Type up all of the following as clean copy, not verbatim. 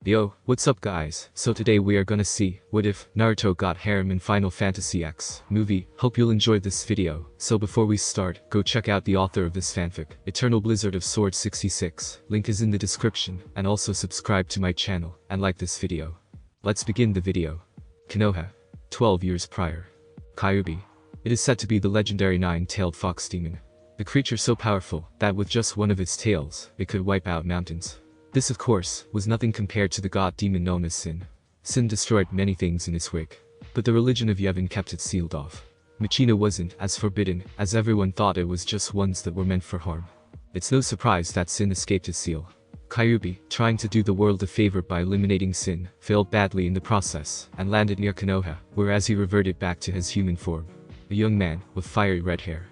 Yo, what's up guys? So today we are gonna see, what if Naruto got harem in Final Fantasy X movie. Hope you'll enjoy this video. So before we start, go check out the author of this fanfic, Eternal Blizzard of Sword 66. Link is in the description, and also subscribe to my channel, and like this video. Let's begin the video. Konoha. 12 years prior. Kyuubi. It is said to be the legendary nine-tailed fox demon. The creature so powerful, that with just one of its tails, it could wipe out mountains. This of course, was nothing compared to the god demon known as Sin. Sin destroyed many things in its wake, but the religion of Yevon kept it sealed off. Machina wasn't as forbidden, as everyone thought it was just ones that were meant for harm. It's no surprise that Sin escaped his seal. Kyuubi, trying to do the world a favor by eliminating Sin, failed badly in the process, and landed near Konoha, whereas he reverted back to his human form. A young man, with fiery red hair.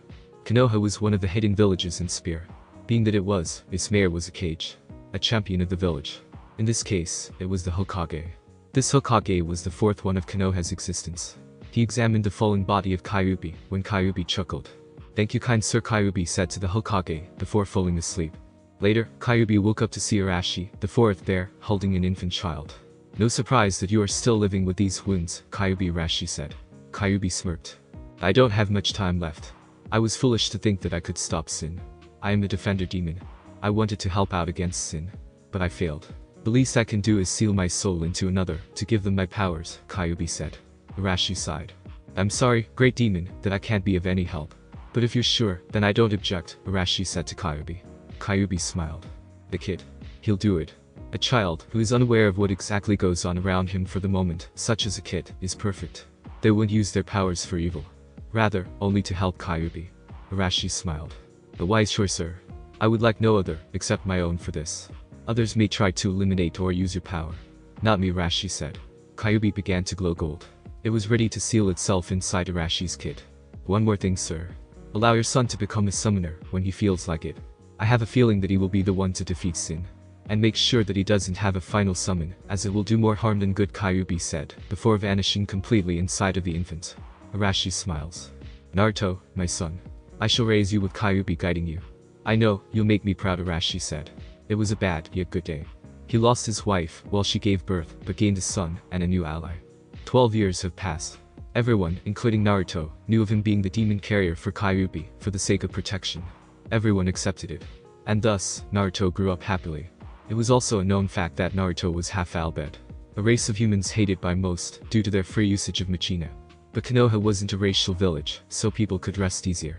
Konoha was one of the hidden villages in Spear. Being that it was, its mayor was a cage. A champion of the village. In this case, it was the Hokage. This Hokage was the fourth one of Konoha's existence. He examined the fallen body of Kyuubi, when Kyuubi chuckled. "Thank you kind sir," Kyuubi said to the Hokage, before falling asleep. Later, Kyuubi woke up to see Arashi, the fourth there, holding an infant child. "No surprise that you are still living with these wounds," Kyuubi Arashi said. Kyuubi smirked. "I don't have much time left. I was foolish to think that I could stop Sin. I am a defender demon. I wanted to help out against Sin, but I failed. The least I can do is seal my soul into another, to give them my powers," Kyuubi said. Arashi sighed. "I'm sorry, great demon, that I can't be of any help. But if you're sure, then I don't object," Arashi said to Kyuubi. Kyuubi smiled. "The kid. He'll do it. A child, who is unaware of what exactly goes on around him for the moment, such as a kid, is perfect. They won't use their powers for evil. Rather, only to help Kyuubi." Arashi smiled. "The wise choice, sir. I would like no other, except my own for this. Others may try to eliminate or use your power. Not me," Arashi said. Kyuubi began to glow gold. It was ready to seal itself inside Arashi's kid. "One more thing, sir. Allow your son to become a summoner, when he feels like it. I have a feeling that he will be the one to defeat Sin. And make sure that he doesn't have a final summon, as it will do more harm than good," Kyuubi said, before vanishing completely inside of the infant. Arashi smiles. "Naruto, my son. I shall raise you with Kyuubi guiding you. I know, you'll make me proud," Arashi said. It was a bad, yet good day. He lost his wife, while she gave birth, but gained a son, and a new ally. 12 years have passed. Everyone, including Naruto, knew of him being the demon carrier for Kyuubi, for the sake of protection. Everyone accepted it. And thus, Naruto grew up happily. It was also a known fact that Naruto was half Albed. A race of humans hated by most, due to their free usage of Machina. But Konoha wasn't a racial village, so people could rest easier.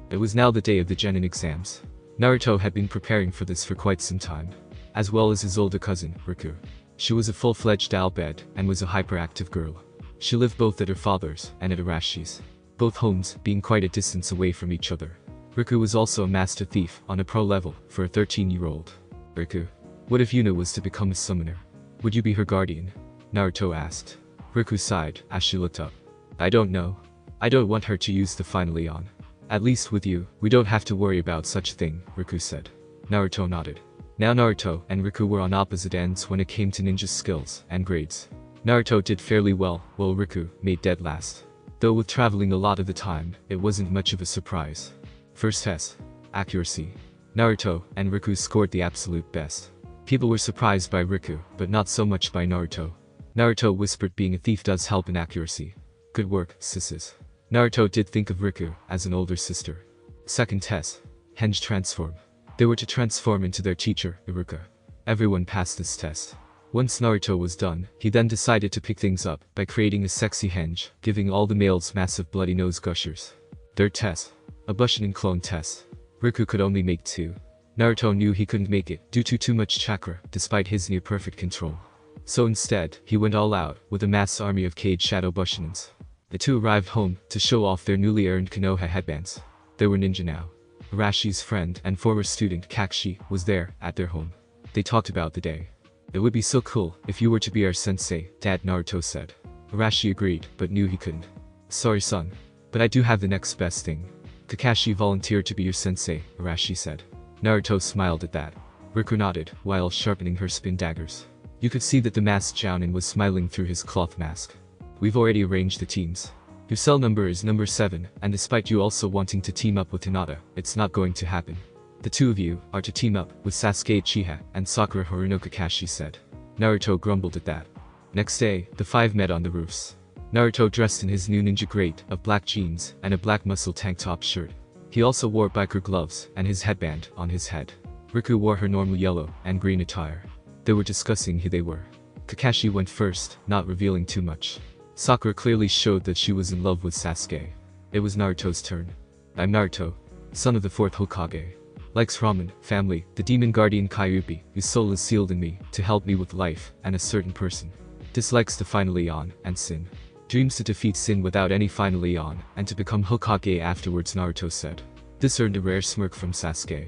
It was now the day of the Genin exams. Naruto had been preparing for this for quite some time, as well as his older cousin, Riku. She was a full-fledged Albed, and was a hyperactive girl. She lived both at her father's, and at Arashi's. Both homes being quite a distance away from each other. Riku was also a master thief, on a pro level, for a 13-year-old. "Riku. What if Yuna was to become a summoner? Would you be her guardian?" Naruto asked. Riku sighed, as she looked up. "I don't know. I don't want her to use the final Eon. At least with you, we don't have to worry about such a thing," Riku said. Naruto nodded. Now Naruto and Riku were on opposite ends when it came to ninja skills and grades. Naruto did fairly well, while Riku made dead last. Though with traveling a lot of the time, it wasn't much of a surprise. First test. Accuracy. Naruto and Riku scored the absolute best. People were surprised by Riku, but not so much by Naruto. Naruto whispered being a thief does help in accuracy. "Good work, sisses." Naruto did think of Riku as an older sister. Second test. Henge transform. They were to transform into their teacher, Iruka. Everyone passed this test. Once Naruto was done, he then decided to pick things up by creating a sexy henge, giving all the males massive bloody nose gushers. Third test. A Bushidan clone test. Riku could only make 2. Naruto knew he couldn't make it due to too much chakra, despite his near-perfect control. So instead, he went all out, with a mass army of Cage Shadow Bushidans. The two arrived home, to show off their newly earned Konoha headbands. They were ninja now. Arashi's friend and former student Kakashi was there, at their home. They talked about the day. "It would be so cool, if you were to be our sensei," Dad Naruto said. Arashi agreed, but knew he couldn't. "Sorry son. But I do have the next best thing. Kakashi volunteered to be your sensei," Arashi said. Naruto smiled at that. Riku nodded, while sharpening her spin daggers. You could see that the masked Jounin was smiling through his cloth mask. "We've already arranged the teams. Your cell number is number 7, and despite you also wanting to team up with Hinata, it's not going to happen. The two of you are to team up with Sasuke Uchiha and Sakura Haruno," Kakashi said. Naruto grumbled at that. Next day, the five met on the roofs. Naruto dressed in his new ninja grade of black jeans and a black muscle tank top shirt. He also wore biker gloves and his headband on his head. Riku wore her normal yellow and green attire. They were discussing who they were. Kakashi went first, not revealing too much. Sakura clearly showed that she was in love with Sasuke. It was Naruto's turn. I'm Naruto, son of the 4th Hokage. Likes ramen, family, the demon guardian Kyuubi, whose soul is sealed in me, to help me with life, and a certain person. Dislikes the final Eon, and sin. Dreams to defeat sin without any final Eon, and to become Hokage afterwards, Naruto said. This earned a rare smirk from Sasuke.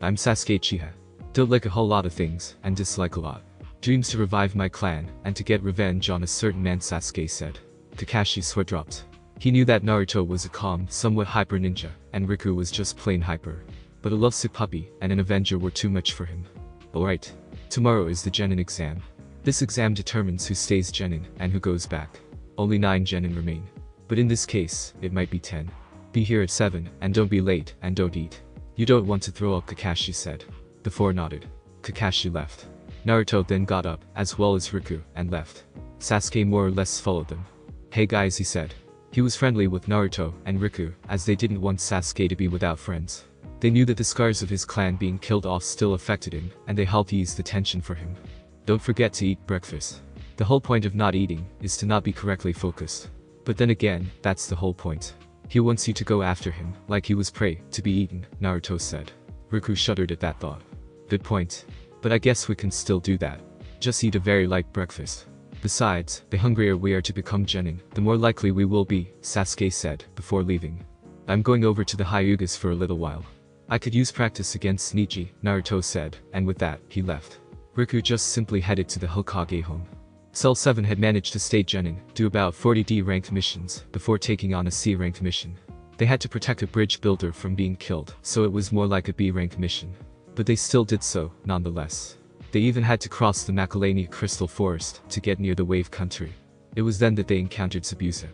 I'm Sasuke Uchiha. Don't like a whole lot of things, and dislike a lot. Dreams to revive my clan, and to get revenge on a certain man, Sasuke said. Kakashi's sweat dropped. He knew that Naruto was a calm, somewhat hyper ninja, and Riku was just plain hyper. But a lovesick puppy and an avenger were too much for him. Alright. Tomorrow is the Genin exam. This exam determines who stays Genin, and who goes back. Only 9 Genin remain. But in this case, it might be 10. Be here at 7, and don't be late, and don't eat. You don't want to throw up, Kakashi said. The 4 nodded. Kakashi left. Naruto then got up, as well as Riku, and left. Sasuke more or less followed them. Hey guys, he said. He was friendly with Naruto and Riku, as they didn't want Sasuke to be without friends. They knew that the scars of his clan being killed off still affected him, and they helped ease the tension for him. Don't forget to eat breakfast. The whole point of not eating is to not be correctly focused. But then again, that's the whole point. He wants you to go after him, like he was prey, to be eaten, Naruto said. Riku shuddered at that thought. Good point. But I guess we can still do that. Just eat a very light breakfast. Besides, the hungrier we are to become Genin, the more likely we will be, Sasuke said, before leaving. I'm going over to the Hyugas for a little while. I could use practice against Neji, Naruto said, and with that, he left. Riku just simply headed to the Hokage home. Cell 7 had managed to stay Genin, do about 40 D-ranked missions, before taking on a C-ranked mission. They had to protect a bridge builder from being killed, so it was more like a B-ranked mission. But they still did so, nonetheless. They even had to cross the Macalania Crystal Forest to get near the Wave Country. It was then that they encountered Zabuza.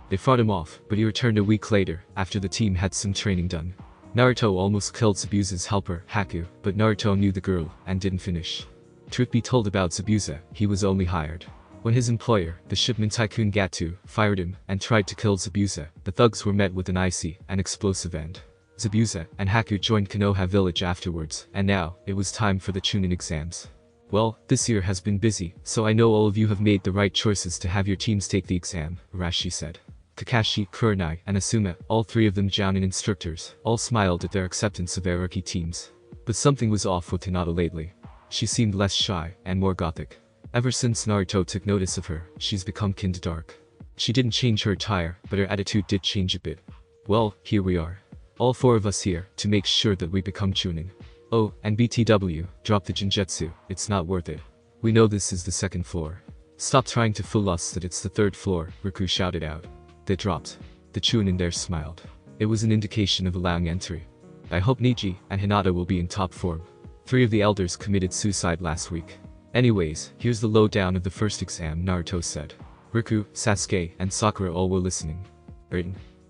They fought him off, but he returned a week later, after the team had some training done. Naruto almost killed Zabuza's helper, Haku, but Naruto knew the girl, and didn't finish. Truth be told about Zabuza, he was only hired. When his employer, the shipment tycoon Gatu, fired him, and tried to kill Zabuza, the thugs were met with an icy and explosive end. Zabuza and Haku joined Konoha village afterwards, and now, it was time for the Chunin exams. Well, this year has been busy, so I know all of you have made the right choices to have your teams take the exam, Arashi said. Kakashi, Kurenai, and Asuma, all 3 of them Jounin instructors, all smiled at their acceptance of their rookie teams. But something was off with Hinata lately. She seemed less shy, and more gothic. Ever since Naruto took notice of her, she's become kin to dark. She didn't change her attire, but her attitude did change a bit. Well, here we are. All 4 of us here, to make sure that we become Chunin. Oh, and BTW, drop the Jinjutsu, it's not worth it. We know this is the 2nd floor. Stop trying to fool us that it's the 3rd floor, Riku shouted out. They dropped. The Chunin there smiled. It was an indication of allowing entry. I hope Neji and Hinata will be in top form. 3 of the elders committed suicide last week. Anyways, here's the lowdown of the first exam, Naruto said. Riku, Sasuke, and Sakura all were listening.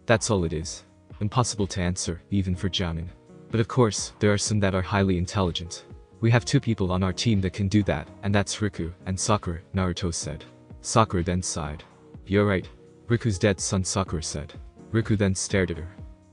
That's all it is. Impossible to answer, even for Jounin. But of course, there are some that are highly intelligent. We have 2 people on our team that can do that, and that's Riku and Sakura, Naruto said. Sakura then sighed. You're right. Riku's dead son, Sakura said. Riku then stared at her.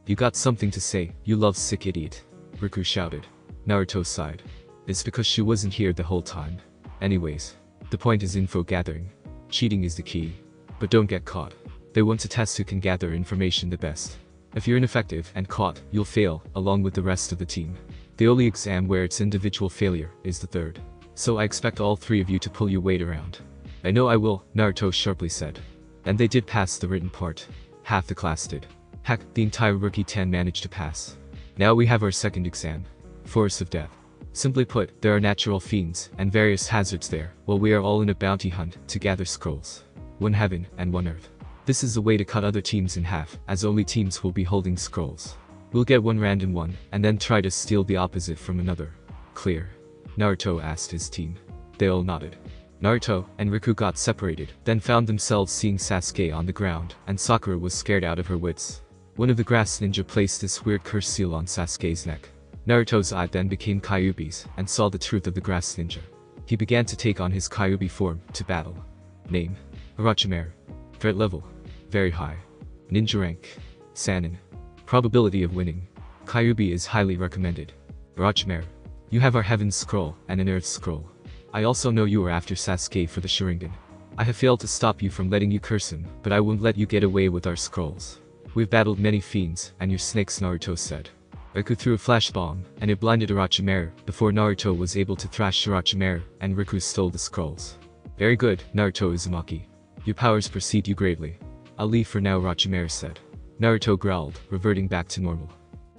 You got something to say, you lovesick idiot. Riku shouted. Naruto sighed. It's because she wasn't here the whole time. Anyways, the point is info gathering. Cheating is the key. But don't get caught. They want to test who can gather information the best. If you're ineffective and caught, you'll fail, along with the rest of the team. The only exam where it's individual failure is the 3rd. So I expect all 3 of you to pull your weight around. I know I will, Naruto sharply said. And they did pass the written part. Half the class did. Heck, the entire rookie 10 managed to pass. Now we have our 2nd exam. Forest of Death. Simply put, there are natural fiends and various hazards there, while we are all in a bounty hunt to gather scrolls. 1 heaven and 1 earth. This is a way to cut other teams in half, as only teams will be holding scrolls. We'll get 1 random one, and then try to steal the opposite from another. Clear? Naruto asked his team. They all nodded. Naruto and Riku got separated, then found themselves seeing Sasuke on the ground, and Sakura was scared out of her wits. One of the grass ninja placed this weird curse seal on Sasuke's neck. Naruto's eye then became Kyuubi's, and saw the truth of the grass ninja. He began to take on his Kyuubi form to battle. Name: Orochimaru. Threat level: very high. Ninja rank: Sannin. Probability of winning: Kyuubi is highly recommended. Orochimaru, you have our Heaven's Scroll and an Earth's Scroll. I also know you are after Sasuke for the Sharingan. I have failed to stop you from letting you curse him, but I won't let you get away with our scrolls. We've battled many fiends and your snakes, Naruto said. Riku threw a flash bomb, and it blinded Orochimaru before Naruto was able to thrash Orochimaru, and Riku stole the scrolls. Very good, Naruto Uzumaki. Your powers precede you greatly. I'll leave for now, Orochimaru said. Naruto growled, reverting back to normal.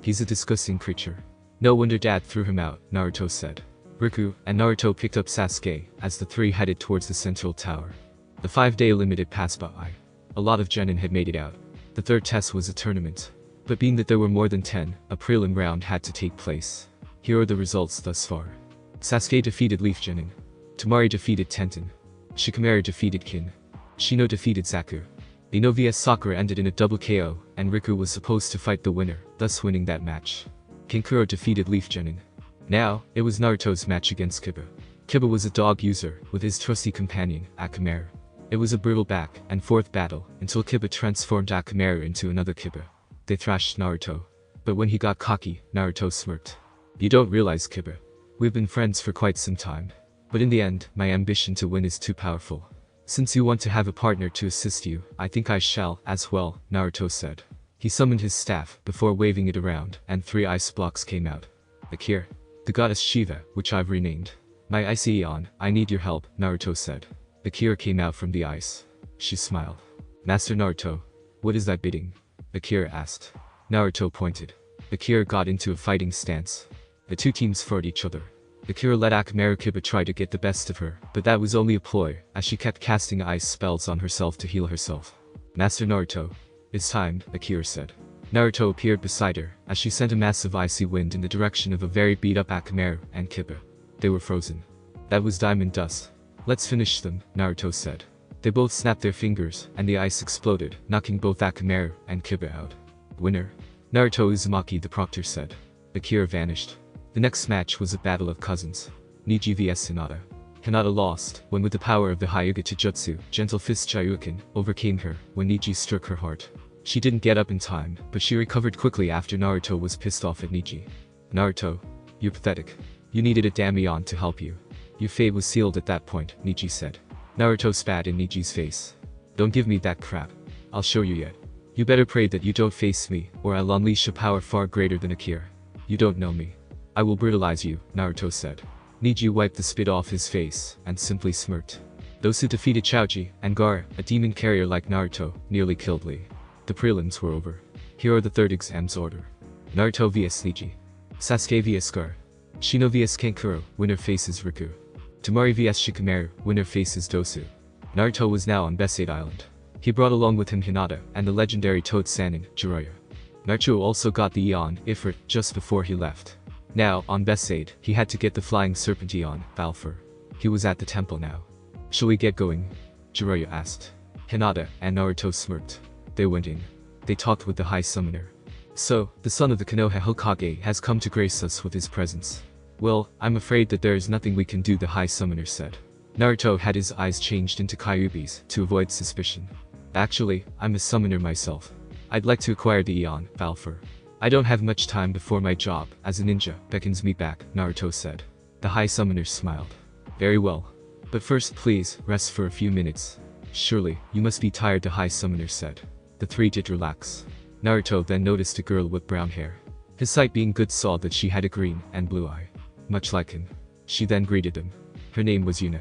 He's a disgusting creature. No wonder Dad threw him out, Naruto said. Riku and Naruto picked up Sasuke as the three headed towards the central tower. The 5-day limit had passed by. A lot of genin had made it out. The third test was a tournament. But being that there were more than 10, a prelim round had to take place. Here are the results thus far. Sasuke defeated Leaf Genin. Temari defeated Tenten. Shikamaru defeated Kin. Shino defeated Zaku. Ino vs Sakura ended in a double KO, and Riku was supposed to fight the winner, thus winning that match. Kinkuro defeated Leaf Genin. Now, it was Naruto's match against Kiba. Kiba was a dog user, with his trusty companion, Akamaru. It was a brutal back and forth battle, until Kiba transformed Akamaru into another Kiba. They thrashed Naruto. But when he got cocky, Naruto smirked. You don't realize, Kiba. We've been friends for quite some time. But in the end, my ambition to win is too powerful. Since you want to have a partner to assist you, I think I shall, as well, Naruto said. He summoned his staff, before waving it around, and 3 ice blocks came out. Akir, the goddess Shiva, which I've renamed. My Ice Eon, I need your help, Naruto said. Akira came out from the ice. She smiled. Master Naruto, what is that bidding? Akira asked. Naruto pointed. Akira got into a fighting stance. The two teams fought each other. Akira let Akamaru Kiba try to get the best of her, but that was only a ploy, as she kept casting ice spells on herself to heal herself. Master Naruto, it's time, Akira said. Naruto appeared beside her, as she sent a massive icy wind in the direction of a very beat-up Akamaru and Kiba. They were frozen. That was diamond dust. Let's finish them, Naruto said. They both snapped their fingers, and the ice exploded, knocking both Akamaru and Kiba out. Winner. Naruto Uzumaki, the proctor said. Akira vanished. The next match was a battle of cousins. Niji vs Hinata. Hinata lost, when with the power of the Hyuga Taijutsu, Gentle Fist Chayukin overcame her, when Niji struck her heart. She didn't get up in time, but she recovered quickly after Naruto was pissed off at Niji. Naruto, you're pathetic. You needed a Damion to help you. Your fate was sealed at that point, Niji said. Naruto spat in Niji's face. Don't give me that crap. I'll show you yet. You better pray that you don't face me, or I'll unleash a power far greater than Akira. You don't know me. I will brutalize you, Naruto said. Niji wiped the spit off his face, and simply smirked. Those who defeated Chaoji and Gaara, a demon carrier like Naruto, nearly killed Lee. The prelims were over. Here are the third exams order. Naruto vs Niji. Sasuke vs Gaara. Shino vs Kankuro, winner faces Riku. Temari vs Shikamaru, winner faces Dosu. Naruto was now on Besaid Island. He brought along with him Hinata and the legendary Toad Sannin, Jiraiya. Naruto also got the Eon, Ifrit, just before he left. Now, on Besaid, he had to get the Flying Serpent Eon, Balfour. He was at the temple now. Shall we get going? Jiraiya asked. Hinata and Naruto smirked. They went in. They talked with the High Summoner. So, the son of the Konoha Hokage has come to grace us with his presence. Well, I'm afraid that there is nothing we can do, the High Summoner said. Naruto had his eyes changed into Kyuubi's to avoid suspicion. Actually, I'm a summoner myself. I'd like to acquire the Eon, Balfour. I don't have much time before my job as a ninja beckons me back, Naruto said. The High Summoner smiled. Very well. But first please, rest for a few minutes. Surely, you must be tired, the High Summoner said. The three did relax. Naruto then noticed a girl with brown hair. His sight being good saw that she had a green and blue eye. Much like him. She then greeted him. Her name was Yuna.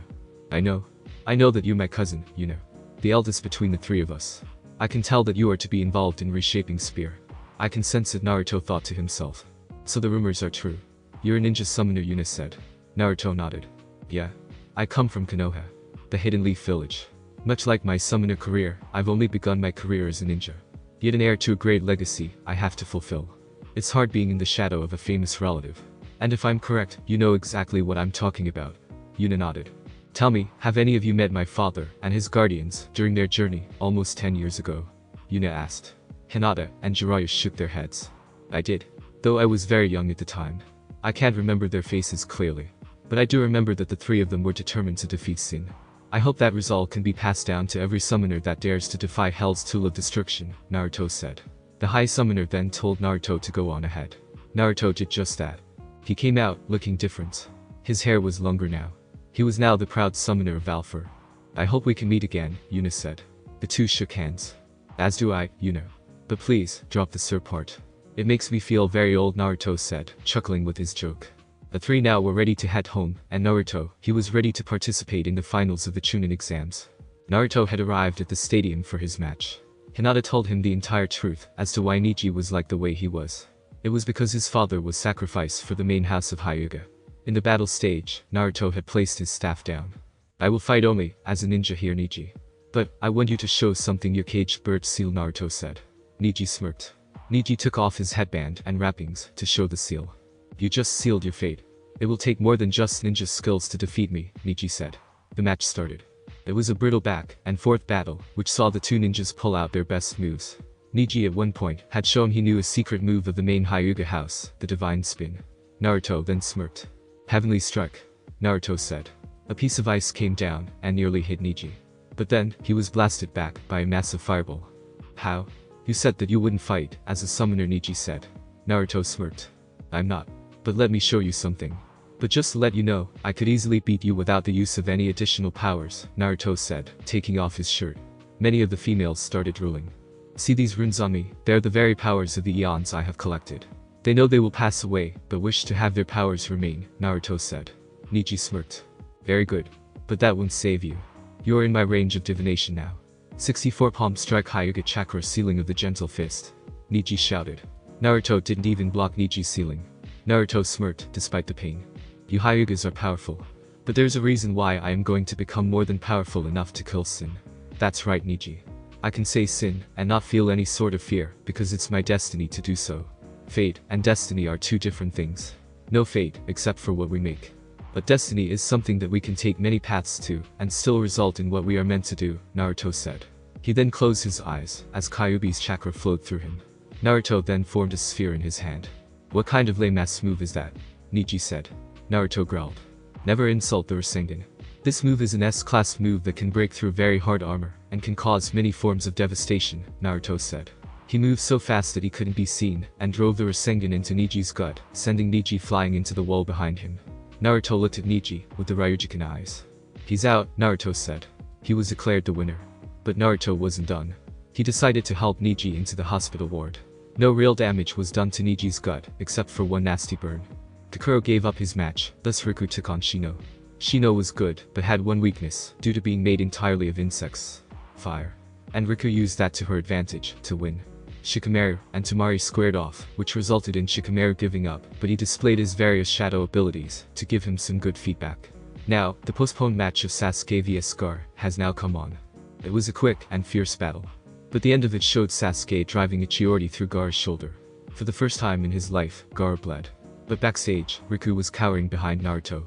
I know that you're my cousin, Yuna. The eldest between the three of us. I can tell that you are to be involved in reshaping Spear. I can sense it, Naruto thought to himself. So the rumors are true. You're a ninja summoner, Yuna said. Naruto nodded. Yeah. I come from Konoha, the Hidden Leaf Village. Much like my summoner career, I've only begun my career as a ninja. Yet an heir to a great legacy, I have to fulfill. It's hard being in the shadow of a famous relative. And if I'm correct, you know exactly what I'm talking about. Yuna nodded. Tell me, have any of you met my father and his guardians during their journey almost 10 years ago? Yuna asked. Hinata and Jiraiya shook their heads. I did. Though I was very young at the time. I can't remember their faces clearly. But I do remember that the three of them were determined to defeat Sin. I hope that resolve can be passed down to every summoner that dares to defy Hell's tool of destruction, Naruto said. The High Summoner then told Naruto to go on ahead. Naruto did just that. He came out, looking different. His hair was longer now. He was now the proud summoner of Valfor. I hope we can meet again, Yuna said. The two shook hands. As do I, Yuna. But please, drop the sir part. It makes me feel very old, Naruto said, chuckling with his joke. The three now were ready to head home, and Naruto, he was ready to participate in the finals of the Chunin exams. Naruto had arrived at the stadium for his match. Hinata told him the entire truth as to why Neji was like the way he was. It was because his father was sacrificed for the main house of Hyuga. In the battle stage, Naruto had placed his staff down. I will fight only as a ninja here, Neji. But I want you to show something your caged bird seal, Naruto said. Neji smirked. Neji took off his headband and wrappings to show the seal. You just sealed your fate. It will take more than just ninja skills to defeat me, Neji said. The match started. It was a brutal back and forth battle, which saw the two ninjas pull out their best moves. Neji at one point had shown he knew a secret move of the main Hyuga house, the divine spin. Naruto then smirked. Heavenly strike, Naruto said. A piece of ice came down and nearly hit Neji. But then, he was blasted back by a massive fireball. How? You said that you wouldn't fight as a summoner, Neji said. Naruto smirked. I'm not. But let me show you something. But just to let you know, I could easily beat you without the use of any additional powers, Naruto said, taking off his shirt. Many of the females started drooling. See these runes on me, they're the very powers of the eons I have collected. They know they will pass away, but wish to have their powers remain, Naruto said. Neji smirked. Very good. But that won't save you. You're in my range of divination now. 64 palm strike Hyuga chakra sealing of the gentle fist. Neji shouted. Naruto didn't even block Neji's sealing. Naruto smirked despite the pain. You Hyugas are powerful. But there's a reason why I am going to become more than powerful enough to kill Sin. That's right, Neji. I can say Sin and not feel any sort of fear because it's my destiny to do so. Fate and destiny are two different things. No fate except for what we make. But destiny is something that we can take many paths to and still result in what we are meant to do, Naruto said. He then closed his eyes as Kyuubi's chakra flowed through him. Naruto then formed a sphere in his hand. What kind of lame-ass move is that? Neji said. Naruto growled. Never insult the Rasengan. This move is an S-class move that can break through very hard armor and can cause many forms of devastation, Naruto said. He moved so fast that he couldn't be seen and drove the Rasengan into Neji's gut, sending Neji flying into the wall behind him. Naruto looked at Neji with the Ryujikan eyes. He's out, Naruto said. He was declared the winner. But Naruto wasn't done. He decided to help Neji into the hospital ward. No real damage was done to Neji's gut, except for one nasty burn. Kakuro gave up his match, thus Riku took on Shino. Shino was good, but had one weakness, due to being made entirely of insects. Fire. And Riku used that to her advantage, to win. Shikamaru and Tamari squared off, which resulted in Shikamaru giving up, but he displayed his various shadow abilities, to give him some good feedback. Now, the postponed match of Sasuke vs Scar has now come on. It was a quick and fierce battle. But the end of it showed Sasuke driving a Chiori through Gaara's shoulder. For the first time in his life, Gaara bled. But backstage, Riku was cowering behind Naruto.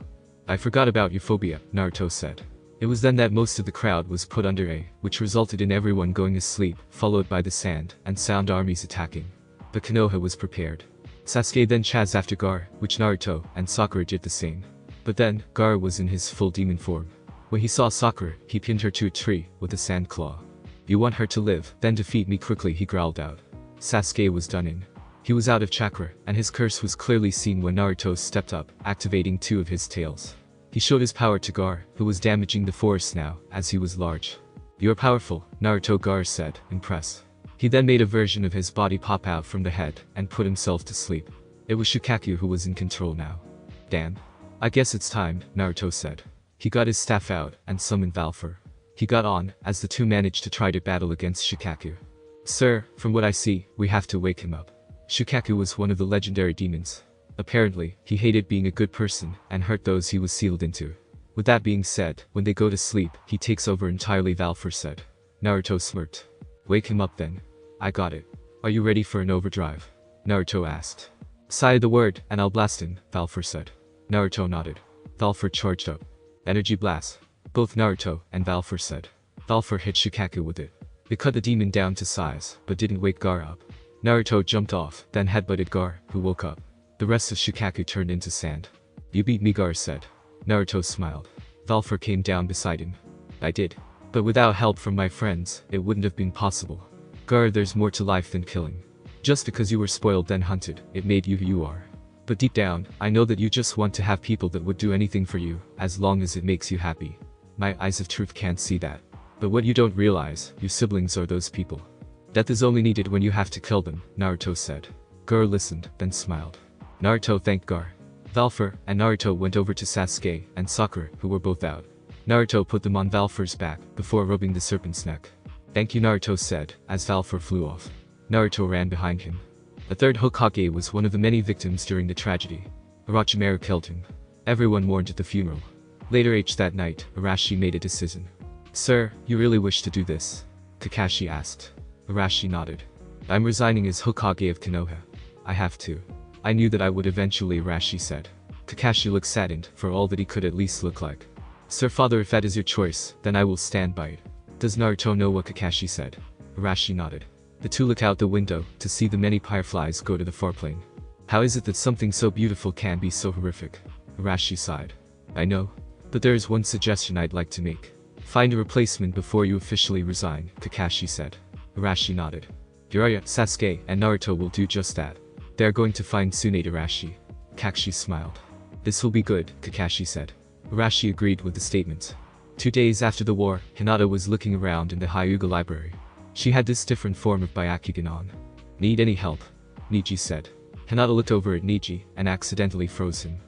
I forgot about your phobia, Naruto said. It was then that most of the crowd was put under a, which resulted in everyone going asleep, followed by the sand and sound armies attacking. But Konoha was prepared. Sasuke then chased after Gaara, which Naruto and Sakura did the same. But then, Gaara was in his full demon form. When he saw Sakura, he pinned her to a tree with a sand claw. You want her to live, then defeat me quickly, he growled out. Sasuke was done in. He was out of chakra, and his curse was clearly seen when Naruto stepped up, activating two of his tails. He showed his power to Gaara, who was damaging the forest now, as he was large. You're powerful, Naruto, Gaara said, impressed. He then made a version of his body pop out from the head, and put himself to sleep. It was Shikaku who was in control now. Damn. I guess it's time, Naruto said. He got his staff out, and summoned Valfor. He got on, as the two managed to try to battle against Shikaku. Sir, from what I see, we have to wake him up. Shikaku was one of the legendary demons. Apparently, he hated being a good person, and hurt those he was sealed into. With that being said, when they go to sleep, he takes over entirely, Valfor said. Naruto smirked. Wake him up then. I got it. Are you ready for an overdrive? Naruto asked. Say the word, and I'll blast him, Valfor said. Naruto nodded. Valfor charged up. Energy blast. Both Naruto and Valfor said. Valfor hit Shikaku with it. It cut the demon down to size, but didn't wake Gaara up. Naruto jumped off, then headbutted Gaara, who woke up. The rest of Shikaku turned into sand. You beat me, Gaara said. Naruto smiled. Valfor came down beside him. I did. But without help from my friends, it wouldn't have been possible. Gar, there's more to life than killing. Just because you were spoiled then hunted, it made you who you are. But deep down, I know that you just want to have people that would do anything for you, as long as it makes you happy. My eyes of truth can't see that. But what you don't realize, your siblings are those people. Death is only needed when you have to kill them, Naruto said. Gar listened, then smiled. Naruto thanked Gar. Valfor and Naruto went over to Sasuke and Sakura, who were both out. Naruto put them on Valfor's back, before rubbing the serpent's neck. Thank you, Naruto said, as Valfor flew off. Naruto ran behind him. The third Hokage was one of the many victims during the tragedy. Orochimaru killed him. Everyone mourned at the funeral. Later that night, Arashi made a decision. Sir, you really wish to do this? Kakashi asked. Arashi nodded. I'm resigning as Hokage of Konoha. I have to. I knew that I would eventually, Arashi said. Kakashi looked saddened, for all that he could at least look like. Sir father, if that is your choice, then I will stand by it. Does Naruto know what Kakashi said? Arashi nodded. The two looked out the window, to see the many fireflies go to the far plain. How is it that something so beautiful can be so horrific? Arashi sighed. I know. But there is one suggestion I'd like to make. Find a replacement before you officially resign, Kakashi said. Arashi nodded. Jiraiya, Sasuke, and Naruto will do just that. They are going to find Tsunade Arashi. Kakashi smiled. This will be good, Kakashi said. Arashi agreed with the statement. 2 days after the war, Hinata was looking around in the Hyuga library. She had this different form of Byakugan on. Need any help? Niji said. Hinata looked over at Niji and accidentally froze him.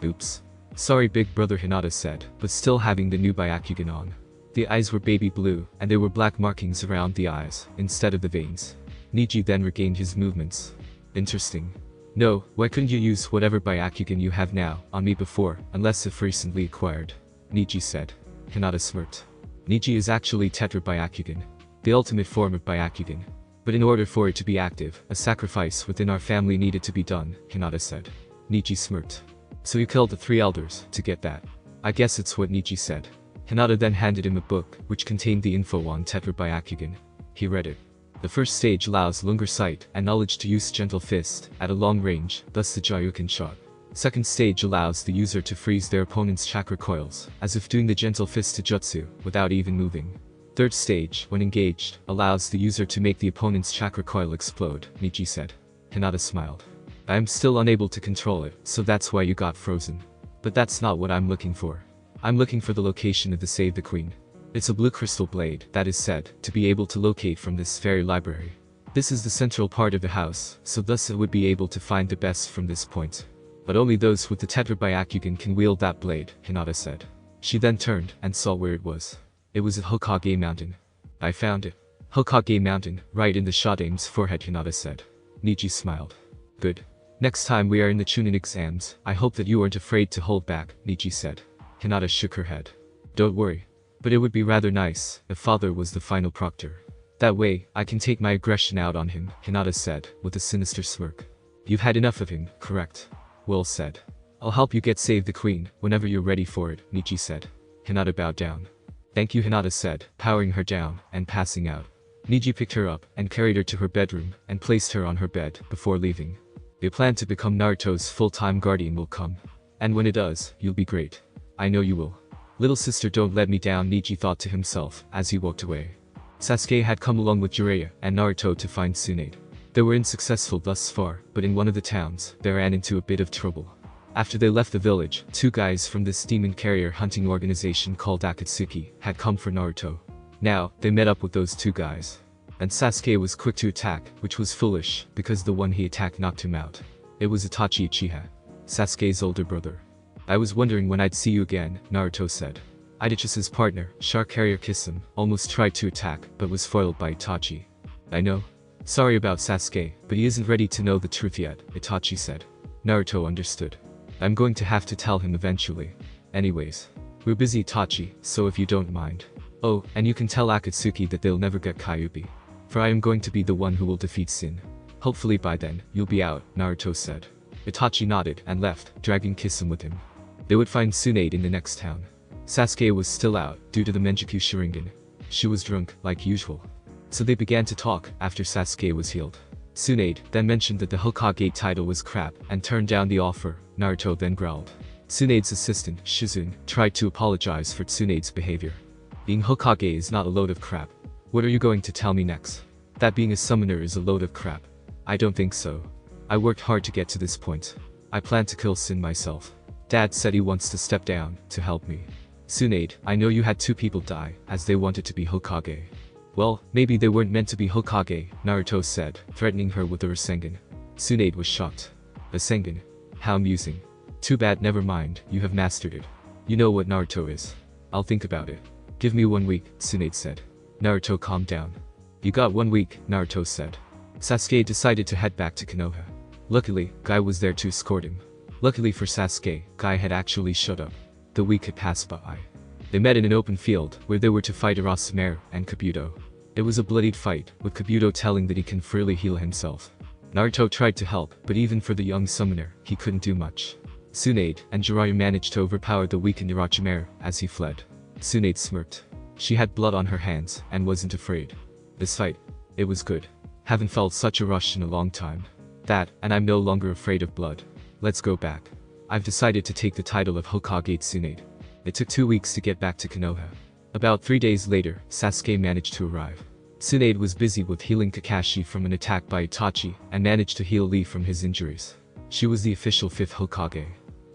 Oops. Sorry big brother, Hinata said, but still having the new Byakugan on. The eyes were baby blue, and there were black markings around the eyes, instead of the veins. Niji then regained his movements. Interesting. No, why couldn't you use whatever Byakugan you have now, on me before, unless if recently acquired? Niji said. Hinata smirked. Niji is actually Tetra Byakugan. The ultimate form of Byakugan. But in order for it to be active, a sacrifice within our family needed to be done, Hinata said. Niji smirked. So you killed the 3 elders, to get that. I guess it's what Niji said. Hinata then handed him a book, which contained the info on Tetra Byakugan. He read it. The first stage allows longer sight and knowledge to use Gentle Fist at a long range, thus the Jyoken shot. Second stage allows the user to freeze their opponent's chakra coils, as if doing the Gentle Fist jutsu, without even moving. Third stage, when engaged, allows the user to make the opponent's chakra coil explode, Niji said. Hinata smiled. I am still unable to control it, so that's why you got frozen. But that's not what I'm looking for. I'm looking for the location of the Save the Queen. It's a blue crystal blade that is said to be able to locate from this fairy library. This is the central part of the house, so thus it would be able to find the best from this point. But only those with the Tetra Byakugan can wield that blade, Hinata said. She then turned and saw where it was. It was at Hokage Mountain. I found it. Hokage Mountain, right in the Shodame's forehead, Hinata said. Niji smiled. Good. Next time we are in the Chunin exams, I hope that you aren't afraid to hold back, Niji said. Hinata shook her head. Don't worry. But it would be rather nice if father was the final proctor. That way, I can take my aggression out on him, Hinata said, with a sinister smirk. You've had enough of him, correct? Well said. I'll help you get Save the Queen, whenever you're ready for it, Niji said. Hinata bowed down. Thank you, Hinata said, powering her down and passing out. Niji picked her up and carried her to her bedroom and placed her on her bed before leaving. The plan to become Naruto's full-time guardian will come. And when it does, you'll be great. I know you will. Little sister, don't let me down, Niji thought to himself as he walked away. Sasuke had come along with Jiraiya and Naruto to find Tsunade. They were unsuccessful thus far, but in one of the towns, they ran into a bit of trouble. After they left the village, 2 guys from this demon carrier hunting organization called Akatsuki had come for Naruto. Now, they met up with those 2 guys. And Sasuke was quick to attack, which was foolish, because the one he attacked knocked him out. It was Itachi Uchiha, Sasuke's older brother. I was wondering when I'd see you again, Naruto said. Itachi's partner, Shark Carrier Kisame, almost tried to attack, but was foiled by Itachi. I know. Sorry about Sasuke, but he isn't ready to know the truth yet, Itachi said. Naruto understood. I'm going to have to tell him eventually. Anyways. We're busy, Itachi, so if you don't mind. Oh, and you can tell Akatsuki that they'll never get Kyuubi. For I am going to be the one who will defeat Sin. Hopefully by then, you'll be out, Naruto said. Itachi nodded and left, dragging Kisame with him. They would find Tsunade in the next town. Sasuke was still out, due to the Menjaku Sharingan. She was drunk, like usual. So they began to talk, after Sasuke was healed. Tsunade then mentioned that the Hokage title was crap, and turned down the offer. Naruto then growled. Tsunade's assistant, Shizun, tried to apologize for Tsunade's behavior. Being Hokage is not a load of crap. What are you going to tell me next? That being a summoner is a load of crap. I don't think so. I worked hard to get to this point. I plan to kill Sin myself. Dad said he wants to step down to help me. Tsunade, I know you had 2 people die, as they wanted to be Hokage. Well, maybe they weren't meant to be Hokage, Naruto said, threatening her with a Rasengan. Tsunade was shocked. Rasengan? How amusing. Too bad, never mind, you have mastered it. You know what Naruto is. I'll think about it. Give me 1 week, Tsunade said. Naruto calmed down. You got 1 week, Naruto said. Sasuke decided to head back to Konoha. Luckily, Guy was there to escort him. Luckily for Sasuke, Guy had actually shut up. The week had passed by. They met in an open field, where they were to fight Orochimaru and Kabuto. It was a bloodied fight, with Kabuto telling that he can freely heal himself. Naruto tried to help, but even for the young summoner, he couldn't do much. Tsunade and Jiraiya managed to overpower the weakened Orochimaru as he fled. Tsunade smirked. She had blood on her hands, and wasn't afraid. This fight, it was good. Haven't felt such a rush in a long time. That, and I'm no longer afraid of blood. Let's go back. I've decided to take the title of Hokage Tsunade. It took 2 weeks to get back to Konoha. About 3 days later, Sasuke managed to arrive. Tsunade was busy with healing Kakashi from an attack by Itachi, and managed to heal Lee from his injuries. She was the official 5th Hokage.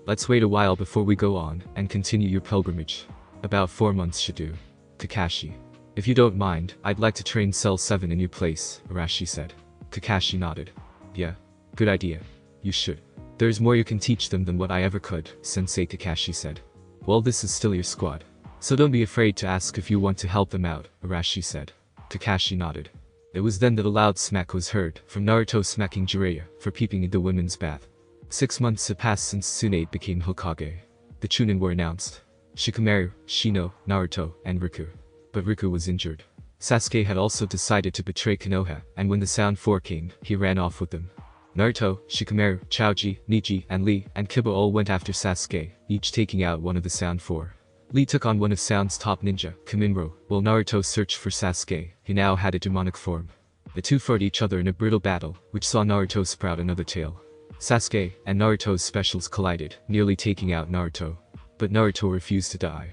Let's wait a while before we go on, and continue your pilgrimage. About 4 months should do. Kakashi. If you don't mind, I'd like to train Cell 7 in your place, Arashi said. Kakashi nodded. Yeah. Good idea. You should. There's more you can teach them than what I ever could, Sensei, Kakashi said. Well, this is still your squad. So don't be afraid to ask if you want to help them out, Arashi said. Kakashi nodded. It was then that a loud smack was heard, from Naruto smacking Jiraiya for peeping in the women's bath. 6 months had passed since Tsunade became Hokage. The Chunin were announced. Shikamaru, Shino, Naruto, and Riku. But Riku was injured. Sasuke had also decided to betray Konoha, and when the Sound 4 came, he ran off with them. Naruto, Shikamaru, Chaoji, Niji, and Lee, and Kiba all went after Sasuke, each taking out one of the Sound 4. Lee took on one of Sound's top ninja, Kaminro, while Naruto searched for Sasuke. He now had a demonic form. The two fought each other in a brutal battle, which saw Naruto sprout another tail. Sasuke and Naruto's specials collided, nearly taking out Naruto. But Naruto refused to die.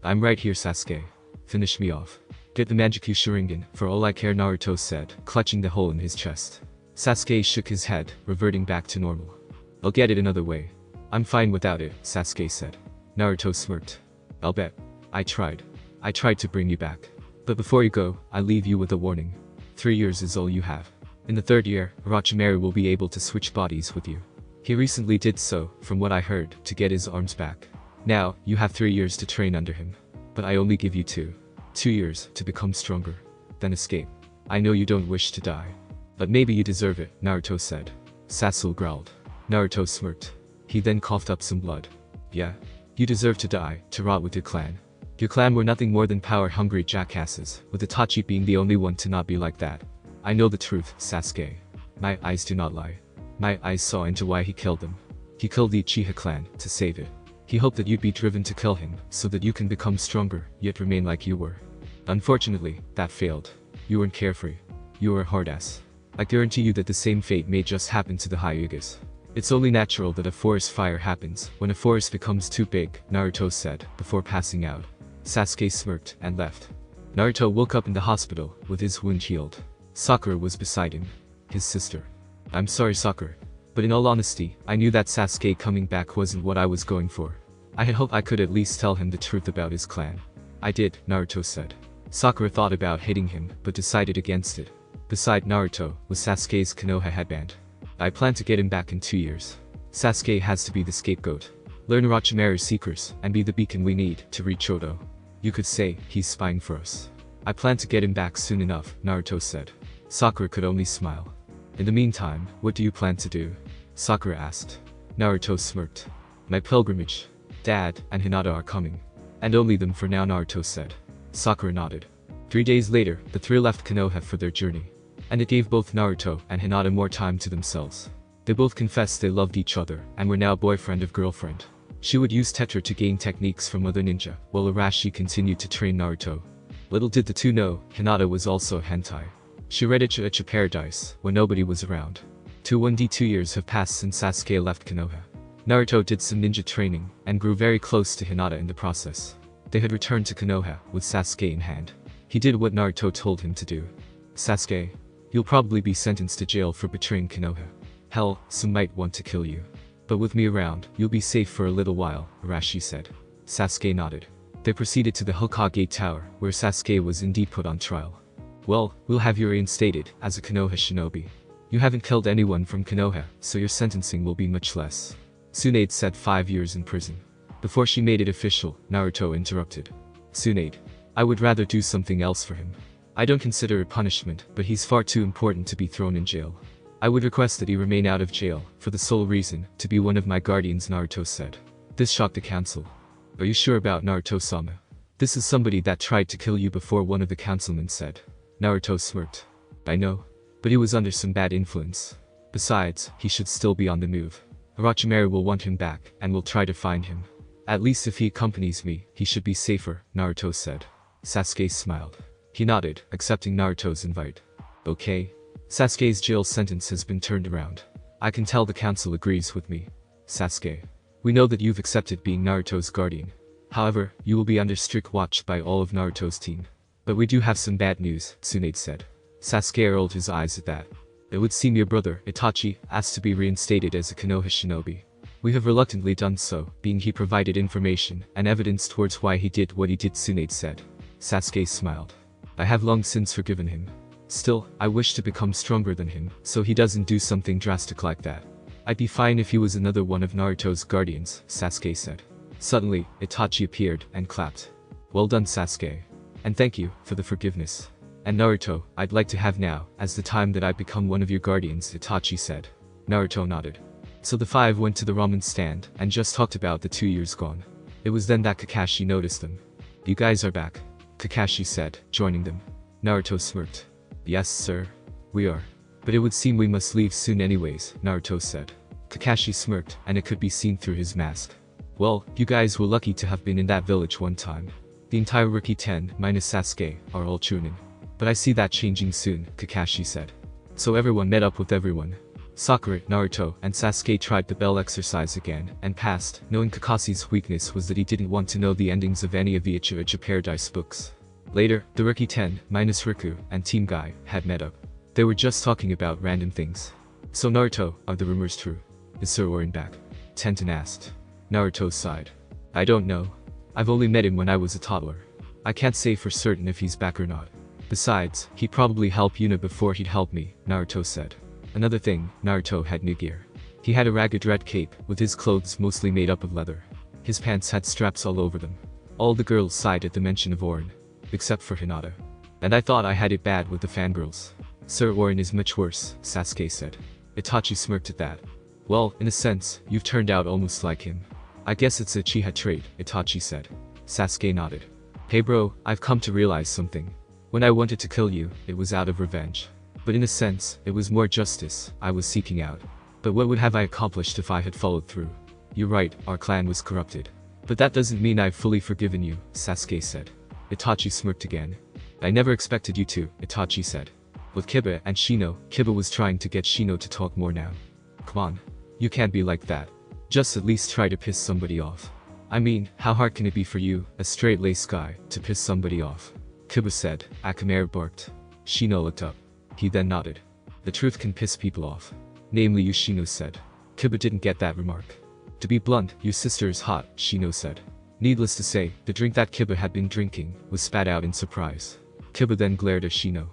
I'm right here, Sasuke. Finish me off. Get the Manjikyu Sharingan, for all I care, Naruto said, clutching the hole in his chest. Sasuke shook his head, reverting back to normal. I'll get it another way. I'm fine without it, Sasuke said. Naruto smirked. I'll bet. I tried to bring you back. But before you go, I leave you with a warning. 3 years is all you have. In the 3rd year, Orochimaru will be able to switch bodies with you. He recently did so, from what I heard, to get his arms back. Now, you have 3 years to train under him. But I only give you 2. 2 years to become stronger. Then escape. I know you don't wish to die. But maybe you deserve it, Naruto said. Sasuke growled. Naruto smirked. He then coughed up some blood. Yeah. You deserve to die, to rot with your clan. Your clan were nothing more than power-hungry jackasses, with Itachi being the only one to not be like that. I know the truth, Sasuke. My eyes do not lie. My eyes saw into why he killed them. He killed the Uchiha clan, to save it. He hoped that you'd be driven to kill him, so that you can become stronger, yet remain like you were. Unfortunately, that failed. You weren't carefree. You were a hard-ass. I guarantee you that the same fate may just happen to the Hyugas. It's only natural that a forest fire happens when a forest becomes too big, Naruto said, before passing out. Sasuke smirked and left. Naruto woke up in the hospital, with his wound healed. Sakura was beside him. His sister. I'm sorry, Sakura. But in all honesty, I knew that Sasuke coming back wasn't what I was going for. I had hoped I could at least tell him the truth about his clan. I did, Naruto said. Sakura thought about hitting him, but decided against it. Beside Naruto was Sasuke's Konoha headband. I plan to get him back in 2 years. Sasuke has to be the scapegoat. Learn Orochimaru's secrets, and be the beacon we need to reach Oto. You could say, he's spying for us. I plan to get him back soon enough, Naruto said. Sakura could only smile. In the meantime, what do you plan to do? Sakura asked. Naruto smirked. My pilgrimage. Dad and Hinata are coming. And only them for now, Naruto said. Sakura nodded. 3 days later, the three left Konoha for their journey. And it gave both Naruto and Hinata more time to themselves. They both confessed they loved each other, and were now boyfriend and girlfriend. She would use Tetra to gain techniques from other ninja, while Arashi continued to train Naruto. Little did the two know, Hinata was also a hentai. She read Icha Paradise, when nobody was around. 2 years have passed since Sasuke left Konoha. Naruto did some ninja training, and grew very close to Hinata in the process. They had returned to Konoha, with Sasuke in hand. He did what Naruto told him to do. Sasuke, you'll probably be sentenced to jail for betraying Konoha. Hell, some might want to kill you. But with me around, you'll be safe for a little while, Arashi said. Sasuke nodded. They proceeded to the Hokage Tower, where Sasuke was indeed put on trial. Well, we'll have you reinstated as a Konoha shinobi. You haven't killed anyone from Konoha, so your sentencing will be much less. Tsunade said 5 years in prison. Before she made it official, Naruto interrupted. Tsunade, I would rather do something else for him. I don't consider it punishment, but he's far too important to be thrown in jail. I would request that he remain out of jail, for the sole reason, to be one of my guardians, Naruto said. This shocked the council. Are you sure about Naruto-sama? This is somebody that tried to kill you before, one of the councilmen said. Naruto smirked. I know. But he was under some bad influence. Besides, he should still be on the move. Orochimaru will want him back, and will try to find him. At least if he accompanies me, he should be safer, Naruto said. Sasuke smiled. He nodded, accepting Naruto's invite. Okay. Sasuke's jail sentence has been turned around. I can tell the council agrees with me. Sasuke, we know that you've accepted being Naruto's guardian. However, you will be under strict watch by all of Naruto's team. But we do have some bad news, Tsunade said. Sasuke rolled his eyes at that. It would seem your brother, Itachi, asked to be reinstated as a Konoha shinobi. We have reluctantly done so, being he provided information and evidence towards why he did what he did, Tsunade said. Sasuke smiled. I have long since forgiven him. Still, I wish to become stronger than him, so he doesn't do something drastic like that. I'd be fine if he was another one of Naruto's guardians, Sasuke said. Suddenly, Itachi appeared and clapped. Well done, Sasuke. And thank you for the forgiveness. And Naruto, I'd like to have now, as the time that I become one of your guardians, Itachi said. Naruto nodded. So the five went to the ramen stand and just talked about the 2 years gone. It was then that Kakashi noticed them. You guys are back, Kakashi said, joining them. Naruto smirked. Yes, sir. We are. But it would seem we must leave soon anyways, Naruto said. Kakashi smirked, and it could be seen through his mask. Well, you guys were lucky to have been in that village one time. The entire Rookie 10, minus Sasuke, are all Chunin. But I see that changing soon, Kakashi said. So everyone met up with everyone. Sakura, Naruto, and Sasuke tried the bell exercise again, and passed, knowing Kakashi's weakness was that he didn't want to know the endings of any of the Ichi Ichi Paradise books. Later, the Rookie 10, minus Riku, and Team Guy, had met up. They were just talking about random things. So Naruto, are the rumors true? Is Sir Orin back? Tenten asked. Naruto sighed. I don't know. I've only met him when I was a toddler. I can't say for certain if he's back or not. Besides, he'd probably help Yuna before he'd help me, Naruto said. Another thing, Naruto had new gear. He had a ragged red cape, with his clothes mostly made up of leather. His pants had straps all over them. All the girls sighed at the mention of Orin. Except for Hinata. And I thought I had it bad with the fangirls. Sir Orin is much worse, Sasuke said. Itachi smirked at that. Well, in a sense, you've turned out almost like him. I guess it's a Uchiha trait, Itachi said. Sasuke nodded. Hey bro, I've come to realize something. When I wanted to kill you, it was out of revenge. But in a sense, it was more justice I was seeking out. But what would have I accomplished if I had followed through? You're right, our clan was corrupted. But that doesn't mean I've fully forgiven you, Sasuke said. Itachi smirked again. I never expected you to, Itachi said. With Kiba and Shino, Kiba was trying to get Shino to talk more now. Come on. You can't be like that. Just at least try to piss somebody off. I mean, how hard can it be for you, a straight-laced guy, to piss somebody off? Kiba said. Akamaru barked. Shino looked up. He then nodded. The truth can piss people off. Namely you, Shino said. Kiba didn't get that remark. To be blunt, your sister is hot, Shino said. Needless to say, the drink that Kiba had been drinking was spat out in surprise. Kiba then glared at Shino.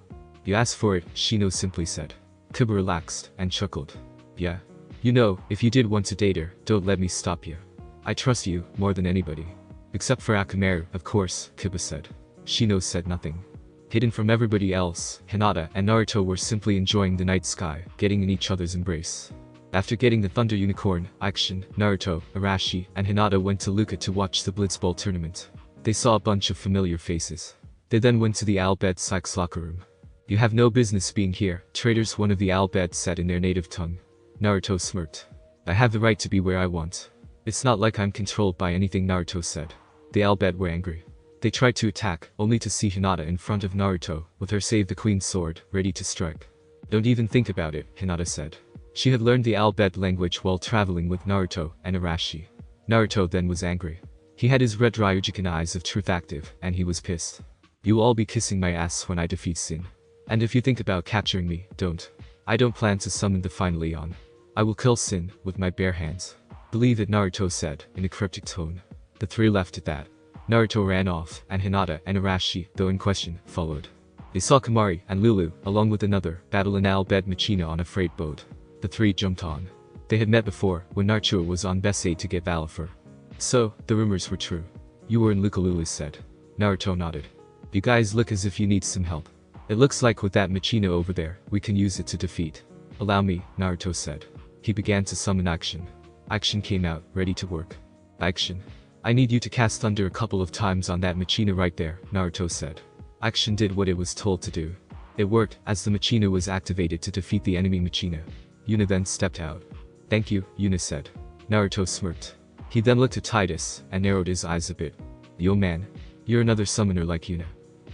You asked for it, Shino simply said. Kiba relaxed and chuckled. Yeah. You know, if you did want to date her, don't let me stop you. I trust you more than anybody. Except for Akamaru, of course, Kiba said. Shino said nothing. Hidden from everybody else, Hinata and Naruto were simply enjoying the night sky, getting in each other's embrace. After getting the Thunder Unicorn action, Naruto, Arashi, and Hinata went to Luka to watch the Blitzball tournament. They saw a bunch of familiar faces. They then went to the Al-Bed Sykes locker room. You have no business being here, traitors, one of the Al-Bed said in their native tongue. Naruto smirked. I have the right to be where I want. It's not like I'm controlled by anything, Naruto said. The Al-Bed were angry. They tried to attack, only to see Hinata in front of Naruto, with her Save the Queen sword, ready to strike. Don't even think about it, Hinata said. She had learned the alphabet language while traveling with Naruto and Arashi. Naruto then was angry. He had his red Ryujikan eyes of truth active, and he was pissed. You'll all be kissing my ass when I defeat Sin. And if you think about capturing me, don't. I don't plan to summon the final Eon. I will kill Sin with my bare hands. Believe it, Naruto said, in a cryptic tone. The three left at that. Naruto ran off, and Hinata and Arashi, though in question, followed. They saw Kamari and Lulu, along with another, battle an Al-Bed Machina on a freight boat. The three jumped on. They had met before, when Naruto was on best aid to get Valifer. So, the rumors were true. You were in Luca, Lulu said. Naruto nodded. You guys look as if you need some help. It looks like with that Machina over there, we can use it to defeat. Allow me, Naruto said. He began to summon Action. Action came out, ready to work. Action. I need you to cast Thunder a couple of times on that Machina right there, Naruto said. Action did what it was told to do. It worked, as the Machina was activated to defeat the enemy Machina. Yuna then stepped out. Thank you, Yuna said. Naruto smirked. He then looked at Titus, and narrowed his eyes a bit. Yo man. You're another summoner like Yuna.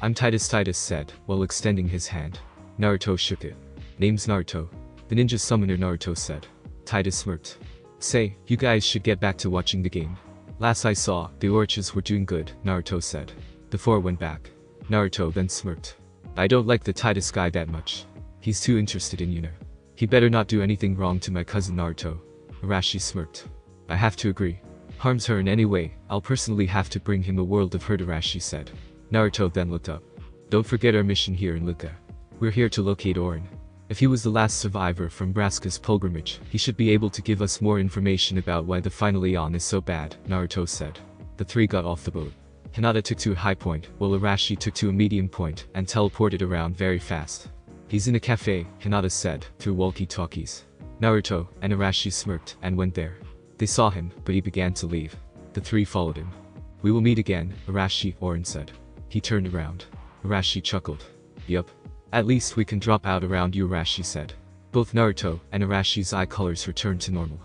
I'm Titus, Titus said, while extending his hand. Naruto shook it. Name's Naruto. The ninja summoner, Naruto said. Titus smirked. Say, you guys should get back to watching the game. Last I saw, the Orchas were doing good, Naruto said. The four went back. Naruto then smirked. I don't like the Titus guy that much. He's too interested in Yuna. He better not do anything wrong to my cousin Naruto. Arashi smirked. I have to agree. Harms her in any way, I'll personally have to bring him a world of hurt, Arashi said. Naruto then looked up. Don't forget our mission here in Luca. We're here to locate Orin. If he was the last survivor from Braska's pilgrimage, he should be able to give us more information about why the final Eon is so bad, Naruto said. The three got off the boat. Hinata took to a high point, while Arashi took to a medium point, and teleported around very fast. He's in a cafe, Hinata said, through walkie-talkies. Naruto and Arashi smirked and went there. They saw him, but he began to leave. The three followed him. We will meet again, Arashi, Orin said. He turned around. Arashi chuckled. Yup. At least we can drop out around you, Arashi said. Both Naruto and Arashi's eye colors returned to normal.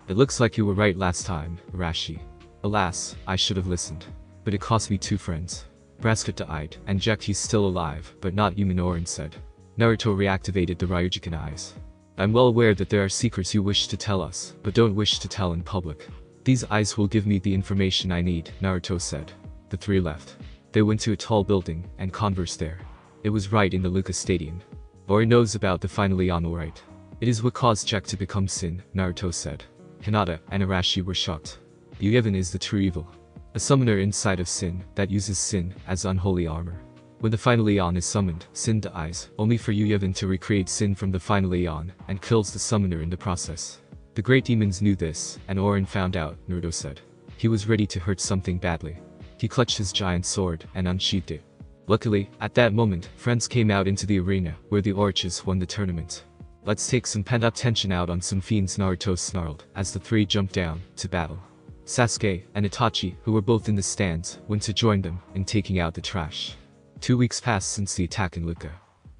It looks like you were right last time, Arashi. Alas, I should have listened. But it cost me 2 friends. Braska died, and Jack he's still alive, but not human, Orin said. Naruto reactivated the Ryujikan eyes. I'm well aware that there are secrets you wish to tell us, but don't wish to tell in public. These eyes will give me the information I need, Naruto said. The three left. They went to a tall building, and conversed there. It was right in the Luca Stadium. Orin knows about the final Eon, alright. It is what caused Jack to become Sin, Naruto said. Hinata and Arashi were shocked. Yevon is the true evil. A summoner inside of Sin, that uses Sin as unholy armor. When the final Eon is summoned, Sin dies, only for Yevon to recreate Sin from the final Eon, and kills the summoner in the process. The great demons knew this, and Orin found out, Naruto said. He was ready to hurt something badly. He clutched his giant sword, and unsheathed it. Luckily, at that moment, friends came out into the arena, where the Orchas won the tournament. Let's take some pent-up tension out on some fiends, Naruto snarled, as the three jumped down, to battle. Sasuke and Itachi, who were both in the stands, went to join them, in taking out the trash. 2 weeks passed since the attack in Luca.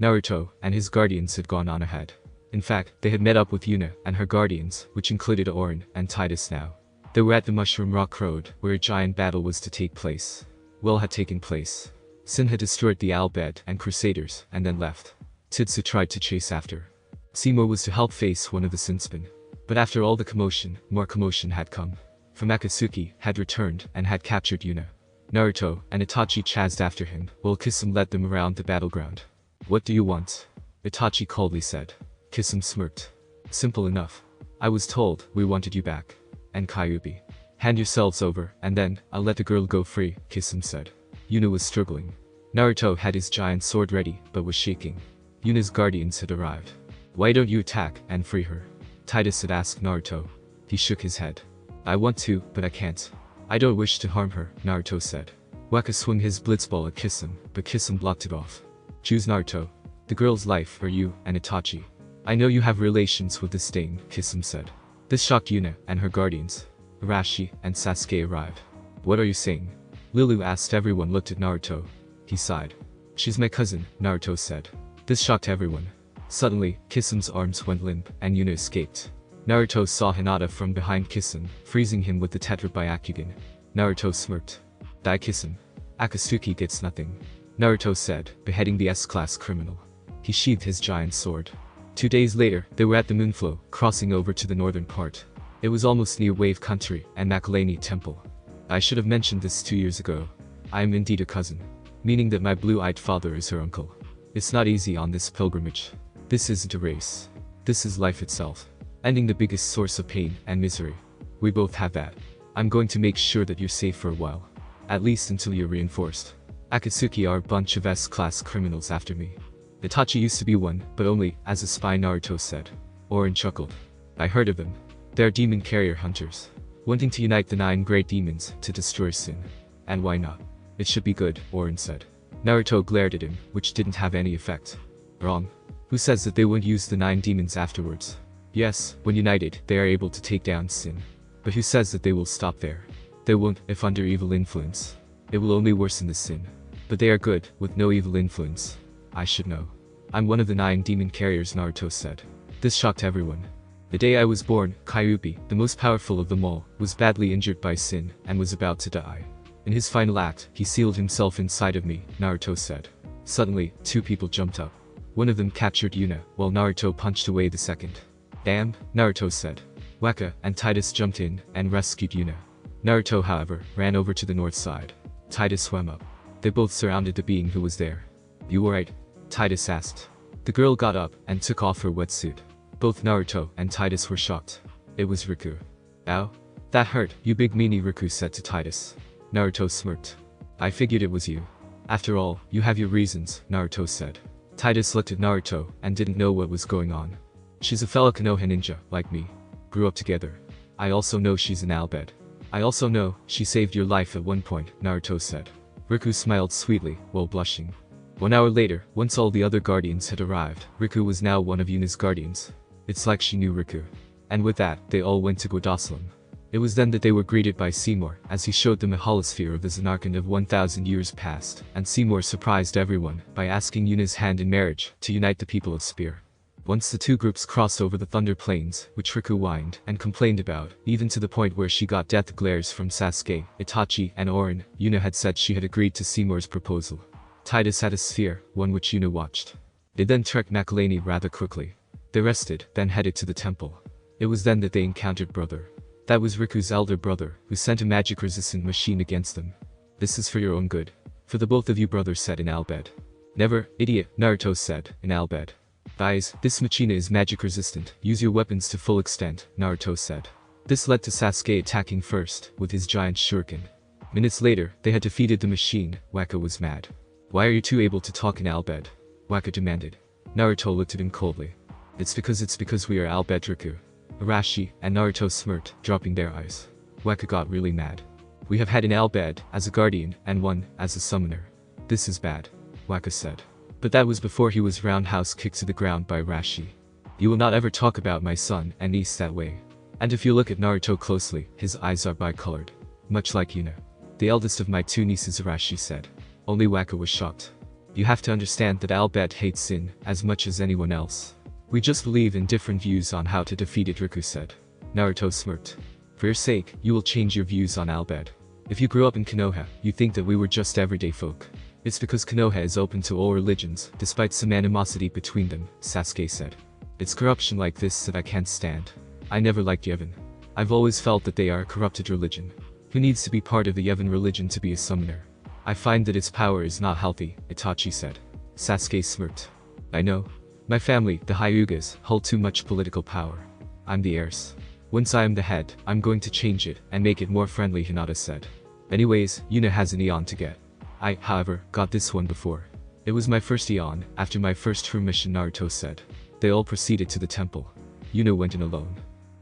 Naruto and his guardians had gone on ahead. In fact, they had met up with Yuna and her guardians, which included Orin and Titus now. They were at the Mushroom Rock Road, where a giant battle was to take place. Well had taken place. Sin had destroyed the Al-Bed and Crusaders, and then left. Titsu tried to chase after. Seymour was to help face one of the Sinspin. But after all the commotion, more commotion had come. For Akatsuki had returned and had captured Yuna. Naruto and Itachi chased after him, while Kisame led them around the battleground. What do you want? Itachi coldly said. Kisame smirked. Simple enough. I was told we wanted you back. And Kyuubi. Hand yourselves over, and then I'll let the girl go free, Kisame said. Yuna was struggling. Naruto had his giant sword ready, but was shaking. Yuna's guardians had arrived. Why don't you attack and free her? Titus had asked Naruto. He shook his head. I want to, but I can't. I don't wish to harm her, Naruto said. Waka swung his blitzball at Kisame, but Kisame blocked it off. Choose Naruto. The girl's life or you and Itachi. I know you have relations with this Dane, Kisame said. This shocked Yuna and her guardians. Arashi and Sasuke arrived. What are you saying? Lulu asked. Everyone looked at Naruto. He sighed. She's my cousin, Naruto said. This shocked everyone. Suddenly, Kisame's arms went limp, and Yuna escaped. Naruto saw Hinata from behind Kisame, freezing him with the Tetra Byakugan. Naruto smirked. Die Kisame. Akatsuki gets nothing. Naruto said, beheading the S-class criminal. He sheathed his giant sword. 2 days later, they were at the Moonflow, crossing over to the northern part. It was almost near Wave Country and Makalani Temple. I should have mentioned this 2 years ago. I am indeed a cousin, meaning that my blue-eyed father is her uncle. It's not easy on this pilgrimage. This isn't a race. This is life itself. Ending the biggest source of pain and misery. We both have that. I'm going to make sure that you're safe for a while. At least until you're reinforced. Akatsuki are a bunch of S-class criminals after me. Itachi used to be one, but only as a spy, Naruto said. Orin chuckled. I heard of them. They're demon carrier hunters, wanting to unite the 9 great demons to destroy sin. And why not? It should be good, Orin said. Naruto glared at him, which didn't have any effect. Wrong. Who says that they won't use the 9 demons afterwards? Yes, when united, they are able to take down sin. But who says that they will stop there? They won't, if under evil influence. It will only worsen the sin. But they are good, with no evil influence. I should know. I'm one of the 9 demon carriers, Naruto said. This shocked everyone. The day I was born, Kyuubi, the most powerful of them all, was badly injured by sin and was about to die. In his final act, he sealed himself inside of me, Naruto said. Suddenly, 2 people jumped up. One of them captured Yuna, while Naruto punched away the second. Damn, Naruto said. Waka and Titus jumped in and rescued Yuna. Naruto, however, ran over to the north side. Titus swam up. They both surrounded the being who was there. You alright? Titus asked. The girl got up and took off her wetsuit. Both Naruto and Titus were shocked. It was Riku. Ow? That hurt, you big meanie, Riku said to Titus. Naruto smirked. I figured it was you. After all, you have your reasons, Naruto said. Titus looked at Naruto and didn't know what was going on. She's a fellow Konoha ninja, like me. Grew up together. I also know she's an Albed. I also know she saved your life at one point, Naruto said. Riku smiled sweetly, while blushing. 1 hour later, once all the other guardians had arrived, Riku was now one of Yuna's guardians. It's like she knew Riku. And with that, they all went to Guadasalam. It was then that they were greeted by Seymour, as he showed them a holosphere of the Zanarkand of 1,000 years past, and Seymour surprised everyone by asking Yuna's hand in marriage to unite the people of Spear. Once the 2 groups crossed over the Thunder Plains, which Riku whined and complained about, even to the point where she got death glares from Sasuke, Itachi, and Orin, Yuna had said she had agreed to Seymour's proposal. Titus had a sphere, one which Yuna watched. They then trekked Makalani rather quickly. They rested, then headed to the temple. It was then that they encountered Brother. That was Riku's elder brother, who sent a magic-resistant machine against them. This is for your own good. For the both of you, Brother said in Albed. Never, idiot, Naruto said, in Albed. Guys, this machina is magic-resistant. Use your weapons to full extent, Naruto said. This led to Sasuke attacking first, with his giant shuriken. Minutes later, they had defeated the machine. Waka was mad. Why are you 2 able to talk in Albed? Waka demanded. Naruto looked at him coldly. It's because we are Albed, Riku. Arashi and Naruto smirked, dropping their eyes. Waka got really mad. We have had an Albed as a guardian and one as a summoner. This is bad, Waka said. But that was before he was roundhouse kicked to the ground by Arashi. You will not ever talk about my son and niece that way. And if you look at Naruto closely, his eyes are bicolored. Much like Yuna. The eldest of my 2 nieces, Arashi said. Only Waka was shocked. You have to understand that Albed hates sin as much as anyone else. We just believe in different views on how to defeat it, Riku said. Naruto smirked. For your sake, you will change your views on Albed. If you grew up in Konoha, you think that we were just everyday folk. It's because Konoha is open to all religions, despite some animosity between them, Sasuke said. It's corruption like this that I can't stand. I never liked Yevon. I've always felt that they are a corrupted religion. Who needs to be part of the Yevon religion to be a summoner? I find that its power is not healthy, Itachi said. Sasuke smirked. I know. My family, the Hyugas, hold too much political power. I'm the heiress. Once I am the head, I'm going to change it and make it more friendly, Hinata said. Anyways, Yuna has an Eon to get. I, however, got this one before. It was my first Eon, after my first true mission, Naruto said. They all proceeded to the temple. Yuna went in alone.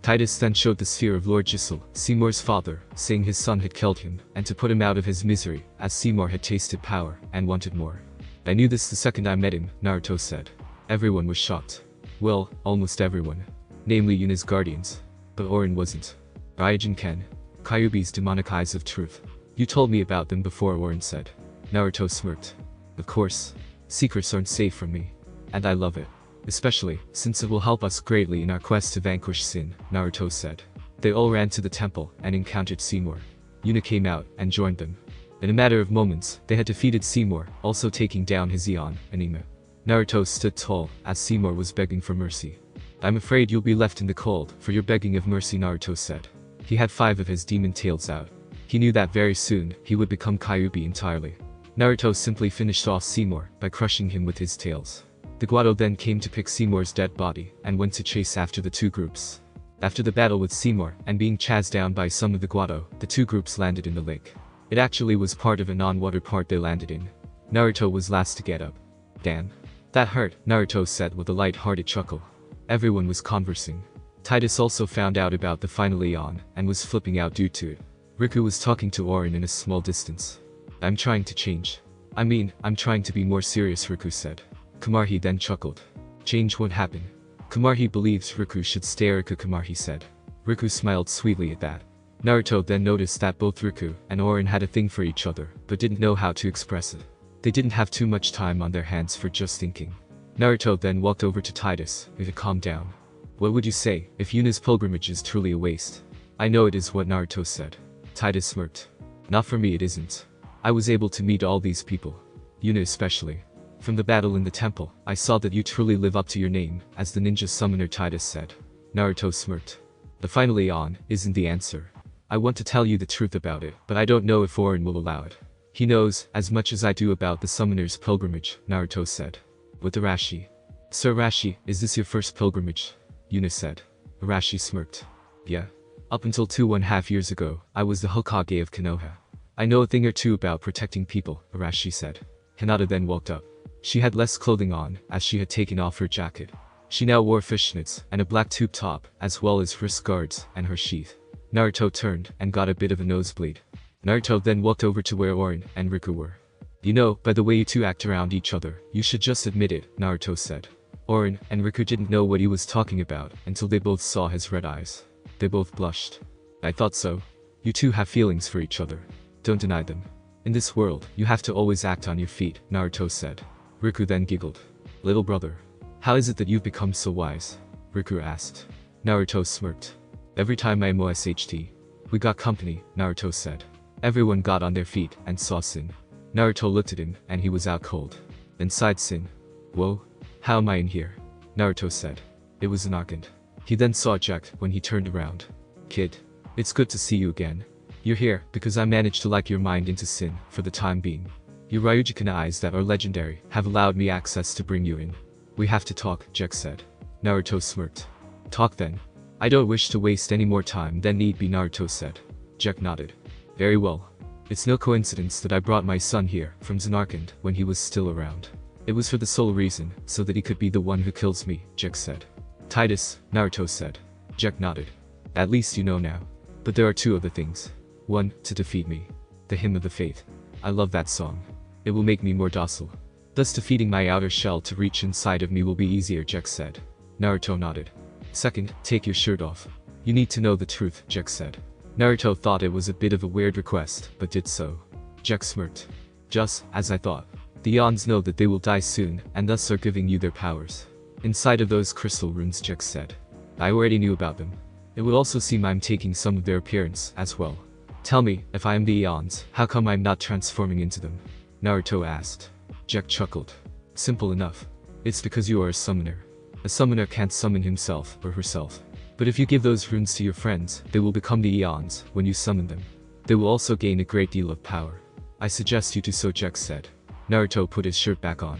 Titus then showed the sphere of Lord Giselle, Seymour's father, saying his son had killed him, and to put him out of his misery, as Seymour had tasted power, and wanted more. I knew this the second I met him, Naruto said. Everyone was shocked. Well, almost everyone. Namely Yuna's guardians. But Orin wasn't. Raijin Ken. Kyuubi's demonic eyes of truth. You told me about them before, Orin said. Naruto smirked. Of course. Secrets aren't safe from me. And I love it. Especially, since it will help us greatly in our quest to vanquish sin, Naruto said. They all ran to the temple and encountered Seymour. Yuna came out and joined them. In a matter of moments, they had defeated Seymour, also taking down his Eon, Anima. Naruto stood tall, as Seymour was begging for mercy. I'm afraid you'll be left in the cold, for your begging of mercy, Naruto said. He had 5 of his demon tails out. He knew that very soon, he would become Kyuubi entirely. Naruto simply finished off Seymour, by crushing him with his tails. The Guado then came to pick Seymour's dead body, and went to chase after the 2 groups. After the battle with Seymour, and being chased down by some of the Guado, the 2 groups landed in the lake. It actually was part of a non-water part they landed in. Naruto was last to get up. Damn. That hurt, Naruto said with a light-hearted chuckle. Everyone was conversing. Titus also found out about the final Eon, and was flipping out due to it. Riku was talking to Orin in a small distance. I'm trying to change. I'm trying to be more serious, Riku said. Kumarhi then chuckled. Change won't happen. Kumarhi believes Riku should stay, Kumarhi said. Riku smiled sweetly at that. Naruto then noticed that both Riku and Orin had a thing for each other, but didn't know how to express it. They didn't have too much time on their hands for just thinking. Naruto then walked over to Titus, to calm down. What would you say, if Yuna's pilgrimage is truly a waste? I know it is, what Naruto said. Titus smirked. Not for me, it isn't. I was able to meet all these people. Yuna especially. From the battle in the temple, I saw that you truly live up to your name, as the ninja summoner, Titus said. Naruto smirked. The final Eon isn't the answer. I want to tell you the truth about it, but I don't know if Orin will allow it. He knows as much as I do about the summoner's pilgrimage, Naruto said. With Arashi. Sir Arashi, is this your first pilgrimage? Yuna said. Arashi smirked. Yeah. Up until 2.5 years ago, I was the Hokage of Konoha. I know a thing or two about protecting people, Arashi said. Hinata then walked up. She had less clothing on, as she had taken off her jacket. She now wore fishnets, and a black tube top, as well as wrist guards, and her sheath. Naruto turned, and got a bit of a nosebleed. Naruto then walked over to where Orin and Riku were. You know, by the way you 2 act around each other, you should just admit it, Naruto said. Orin and Riku didn't know what he was talking about, until they both saw his red eyes. They both blushed. I thought so. You 2 have feelings for each other. Don't deny them. In this world, you have to always act on your feet, Naruto said. Riku then giggled. Little brother. How is it that you've become so wise? Riku asked. Naruto smirked. Every time I MOSHT. We got company, Naruto said. Everyone got on their feet and saw Sin. Naruto looked at him, and he was out cold. Then sighed Sin. Whoa. How am I in here? Naruto said. It was an arcant. He then saw Jack when he turned around. Kid. It's good to see you again. You're here because I managed to like your mind into Sin for the time being. Your Ryujin eyes that are legendary have allowed me access to bring you in. We have to talk, Jack said. Naruto smirked. Talk then. I don't wish to waste any more time than need be, Naruto said. Jack nodded. Very well. It's no coincidence that I brought my son here from Zanarkand when he was still around. It was for the sole reason, so that he could be the one who kills me, Jack said. Titus, Naruto said. Jack nodded. At least you know now. But there are 2 other things. 1, to defeat me. The Hymn of the Faith. I love that song. It will make me more docile. Thus defeating my outer shell to reach inside of me will be easier, Jack said. Naruto nodded. 2nd, take your shirt off. You need to know the truth, Jack said. Naruto thought it was a bit of a weird request, but did so. Jack smirked. Just as I thought. The Eons know that they will die soon, and thus are giving you their powers. Inside of those crystal runes, Jack said. I already knew about them. It would also seem I'm taking some of their appearance, as well. Tell me, if I am the Eons, how come I'm not transforming into them? Naruto asked. Jack chuckled. Simple enough. It's because you are a summoner. A summoner can't summon himself or herself. But if you give those runes to your friends, they will become the Eons when you summon them. They will also gain a great deal of power. I suggest you do so, Jack said. Naruto put his shirt back on.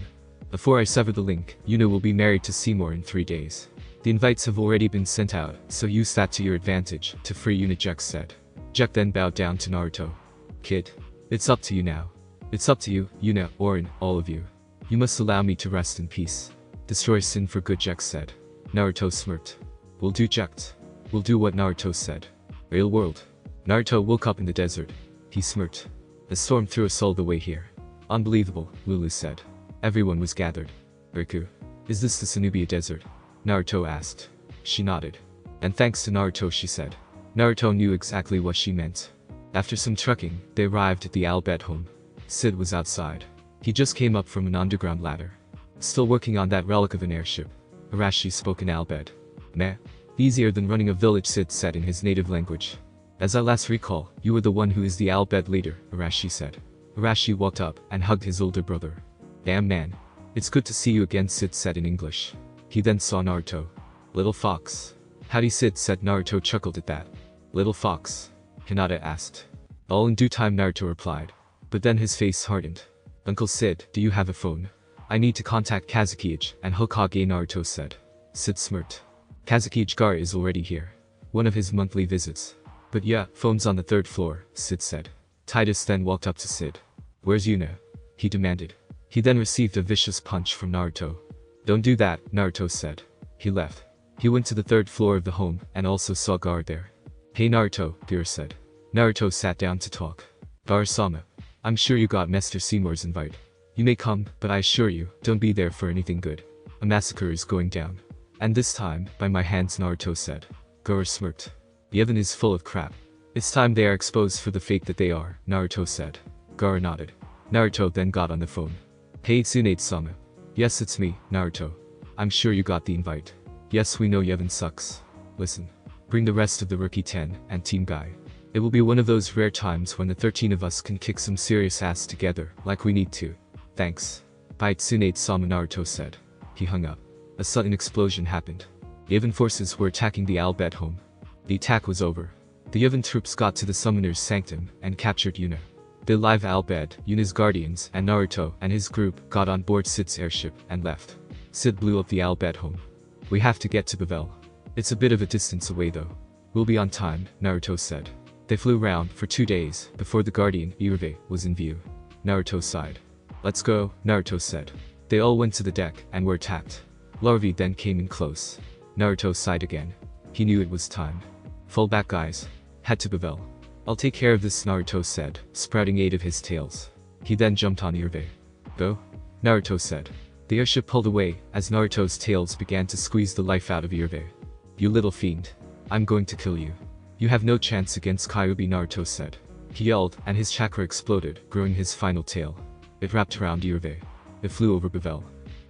Before I sever the link, Yuna will be married to Seymour in 3 days. The invites have already been sent out, so use that to your advantage to free Yuna, Jack said. Jack then bowed down to Naruto. Kid. It's up to you now. It's up to you, Yuna, Orin, all of you. You must allow me to rest in peace. Destroy Sin for good, Jack said. Naruto smirked. We'll do, Jack. We'll do what Naruto said. Real world. Naruto woke up in the desert. He smirked. The storm threw us all the way here. Unbelievable, Lulu said. Everyone was gathered. Riku. Is this the Sanubia desert? Naruto asked. She nodded. And thanks to Naruto, she said. Naruto knew exactly what she meant. After some trekking, they arrived at the Albed home. Sid was outside. He just came up from an underground ladder. Still working on that relic of an airship. Arashi spoke in Albed. Meh. Easier than running a village, Sid said in his native language. As I last recall, you were the one who is the Albed leader, Arashi said. Arashi walked up and hugged his older brother. Damn man. It's good to see you again, Sid said in English. He then saw Naruto. Little fox. Howdy, Sid said. Naruto chuckled at that. Little fox? Hinata asked. All in due time, Naruto replied. But then his face hardened. Uncle Sid, do you have a phone? I need to contact Kazekage and Hokage, Naruto said. Sid smirked. Kazekage Gar is already here. One of his monthly visits. But yeah, phone's on the 3rd floor, Sid said. Titus then walked up to Sid. Where's Yuna? He demanded. He then received a vicious punch from Naruto. Don't do that, Naruto said. He left. He went to the 3rd floor of the home and also saw Gar there. Hey Naruto, Beer said. Naruto sat down to talk. Gar-sama, I'm sure you got Master Seymour's invite. You may come, but I assure you, don't be there for anything good. A massacre is going down. And this time, by my hands, Naruto said. Gar smirked. Yevon is full of crap. It's time they are exposed for the fake that they are, Naruto said. Gar nodded. Naruto then got on the phone. Hey Tsunade-sama. Yes, it's me, Naruto. I'm sure you got the invite. Yes, we know Yevon sucks. Listen. Bring the rest of the Rookie 10 and Team Guy. It will be one of those rare times when the 13 of us can kick some serious ass together, like we need to. Thanks. Bye Tsunade-sama, Naruto said. He hung up. A sudden explosion happened. Yevon forces were attacking the Albed home. The attack was over. The Yevon troops got to the Summoner's Sanctum and captured Yuna. The live Albed, Yuna's guardians, and Naruto and his group got on board Sid's airship and left. Sid blew up the Albed home. We have to get to Bavel. It's a bit of a distance away though. We'll be on time, Naruto said. They flew around for 2 days before the guardian, Iruve, was in view. Naruto sighed. Let's go, Naruto said. They all went to the deck and were attacked. Larvae then came in close. Naruto sighed again. He knew it was time. Fall back guys. Head to Bavel. I'll take care of this, Naruto said, sprouting 8 of his tails. He then jumped on Iruve. Go? Naruto said. The airship pulled away as Naruto's tails began to squeeze the life out of Iruve. You little fiend. I'm going to kill you. You have no chance against Kyuubi, Naruto said. He yelled and his chakra exploded, growing his final tail. It wrapped around Iruve. It flew over Bavel.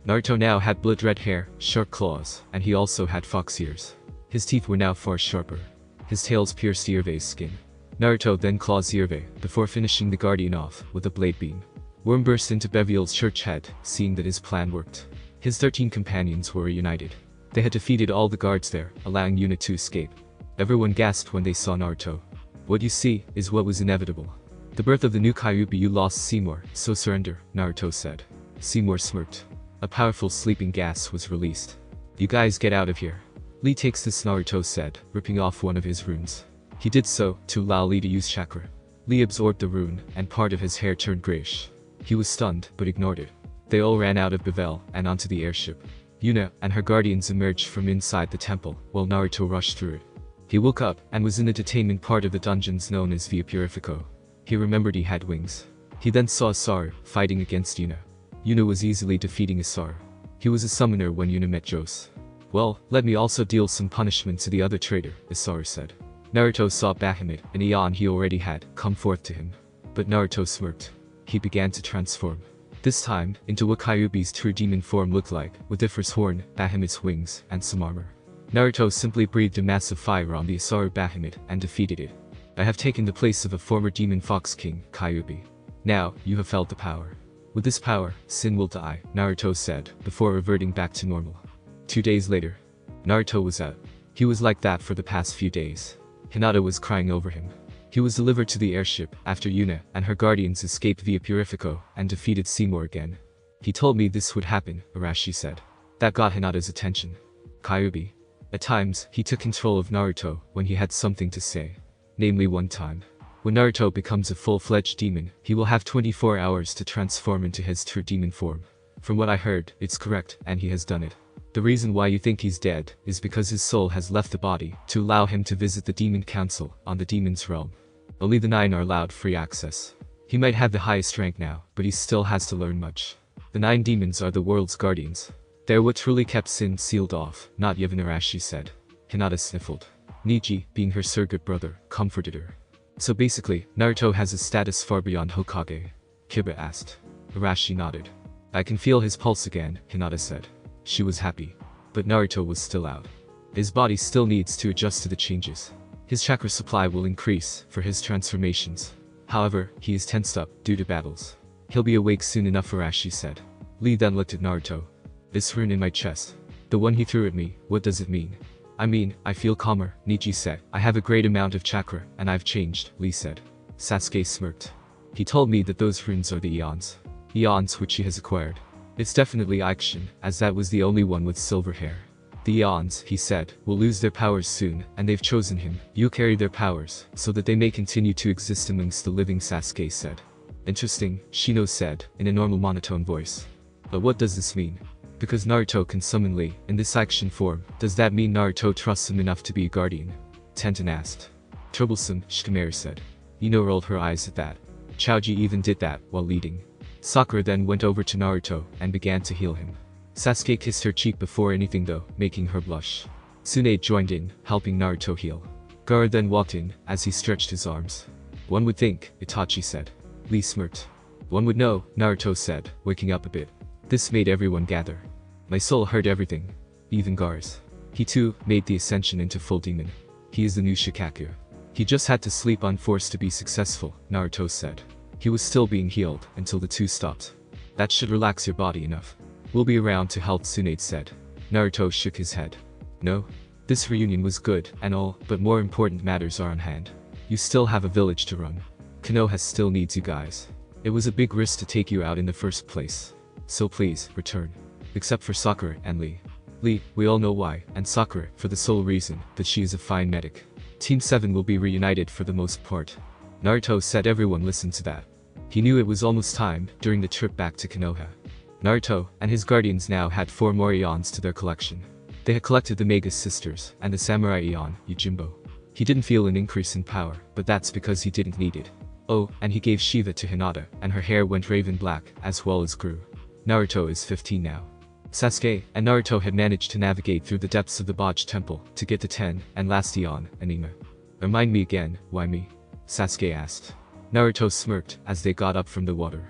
Naruto now had blood-red hair, sharp claws, and he also had fox ears. His teeth were now far sharper. His tails pierced Iruve's skin. Naruto then claws Iruve, before finishing the guardian off with a blade beam. Worm burst into Beviel's church head, seeing that his plan worked. His 13 companions were reunited. They had defeated all the guards there, allowing Yuna to escape. Everyone gasped when they saw Naruto. What you see is what was inevitable. The birth of the new Kyuubi. You lost Seymour, so surrender, Naruto said. Seymour smirked. A powerful sleeping gas was released. You guys get out of here. Lee takes this, Naruto said, ripping off one of his runes. He did so, to allow Lee to use chakra. Lee absorbed the rune, and part of his hair turned grayish. He was stunned, but ignored it. They all ran out of Bavel, and onto the airship. Yuna and her guardians emerged from inside the temple, while Naruto rushed through it. He woke up, and was in the detainment part of the dungeons known as Via Purifico. He remembered he had wings. He then saw Isaru, fighting against Yuna. Yuna was easily defeating Isaru. He was a summoner when Yuna met Jose. Well, let me also deal some punishment to the other traitor, Isaru said. Naruto saw Bahamut, an eon he already had, come forth to him. But Naruto smirked. He began to transform. This time, into what Kyuubi's true demon form looked like, with Ifra's horn, Bahamut's wings, and some armor. Naruto simply breathed a massive fire on the Isaru Bahamut and defeated it. I have taken the place of a former demon fox king, Kyuubi. Now, you have felt the power. With this power, Sin will die, Naruto said, before reverting back to normal. 2 days later, Naruto was out. He was like that for the past few days. Hinata was crying over him. He was delivered to the airship after Yuna and her guardians escaped via Purifico and defeated Seymour again. He told me this would happen, Arashi said. That got Hinata's attention. Kyuubi. At times, he took control of Naruto when he had something to say. Namely one time. When Naruto becomes a full-fledged demon, he will have 24 hours to transform into his true demon form. From what I heard, it's correct, and he has done it. The reason why you think he's dead is because his soul has left the body to allow him to visit the Demon Council on the Demon's Realm. Only the 9 are allowed free access. He might have the highest rank now, but he still has to learn much. The 9 demons are the world's guardians. They're what truly kept Sin sealed off, not Yevon, Arashi said. Hinata sniffled. Niji, being her surrogate brother, comforted her. So basically, Naruto has a status far beyond Hokage? Kiba asked. Arashi nodded. I can feel his pulse again, Hinata said. She was happy. But Naruto was still out. His body still needs to adjust to the changes. His chakra supply will increase for his transformations. However, he is tensed up due to battles. He'll be awake soon enough, Arashi said. Lee then looked at Naruto. This rune in my chest. The one he threw at me, what does it mean? I mean, I feel calmer, Niji said. I have a great amount of chakra, and I've changed, Lee said. Sasuke smirked. He told me that those runes are the eons. Eons which he has acquired. It's definitely Aishin, as that was the only one with silver hair. The eons, he said, will lose their powers soon, and they've chosen him. You carry their powers, so that they may continue to exist amongst the living, Sasuke said. Interesting, Shino said, in a normal monotone voice. But what does this mean? Because Naruto can summon Lee, in this action form, does that mean Naruto trusts him enough to be a guardian? Tenten asked. Troublesome, Shikamaru said. Ino rolled her eyes at that. Chaoji even did that, while leading. Sakura then went over to Naruto, and began to heal him. Sasuke kissed her cheek before anything though, making her blush. Tsunade joined in, helping Naruto heal. Gaara then walked in, as he stretched his arms. One would think, Itachi said. Lee smirked. One would know, Naruto said, waking up a bit. This made everyone gather. My soul heard everything. Even Gaara's. He too, made the ascension into full demon. He is the new Shikaku. He just had to sleep unforced to be successful, Naruto said. He was still being healed, until the two stopped. That should relax your body enough. We'll be around to help, Tsunade said. Naruto shook his head. No. This reunion was good, and all, but more important matters are on hand. You still have a village to run. Konoha still needs you guys. It was a big risk to take you out in the first place. So please, return. Except for Sakura and Lee. Lee, we all know why, and Sakura, for the sole reason, that she is a fine medic. Team 7 will be reunited for the most part. Naruto said. Everyone listened to that. He knew it was almost time, during the trip back to Konoha. Naruto and his guardians now had 4 more eons to their collection. They had collected the Mega Sisters and the Samurai Eon, Yojimbo. He didn't feel an increase in power, but that's because he didn't need it. Oh, and he gave Shiva to Hinata, and her hair went raven black, as well as grew. Naruto is 15 now. Sasuke and Naruto had managed to navigate through the depths of the Boj Temple to get to 10 and last Eon, Anima. Remind me again, why me? Sasuke asked. Naruto smirked as they got up from the water.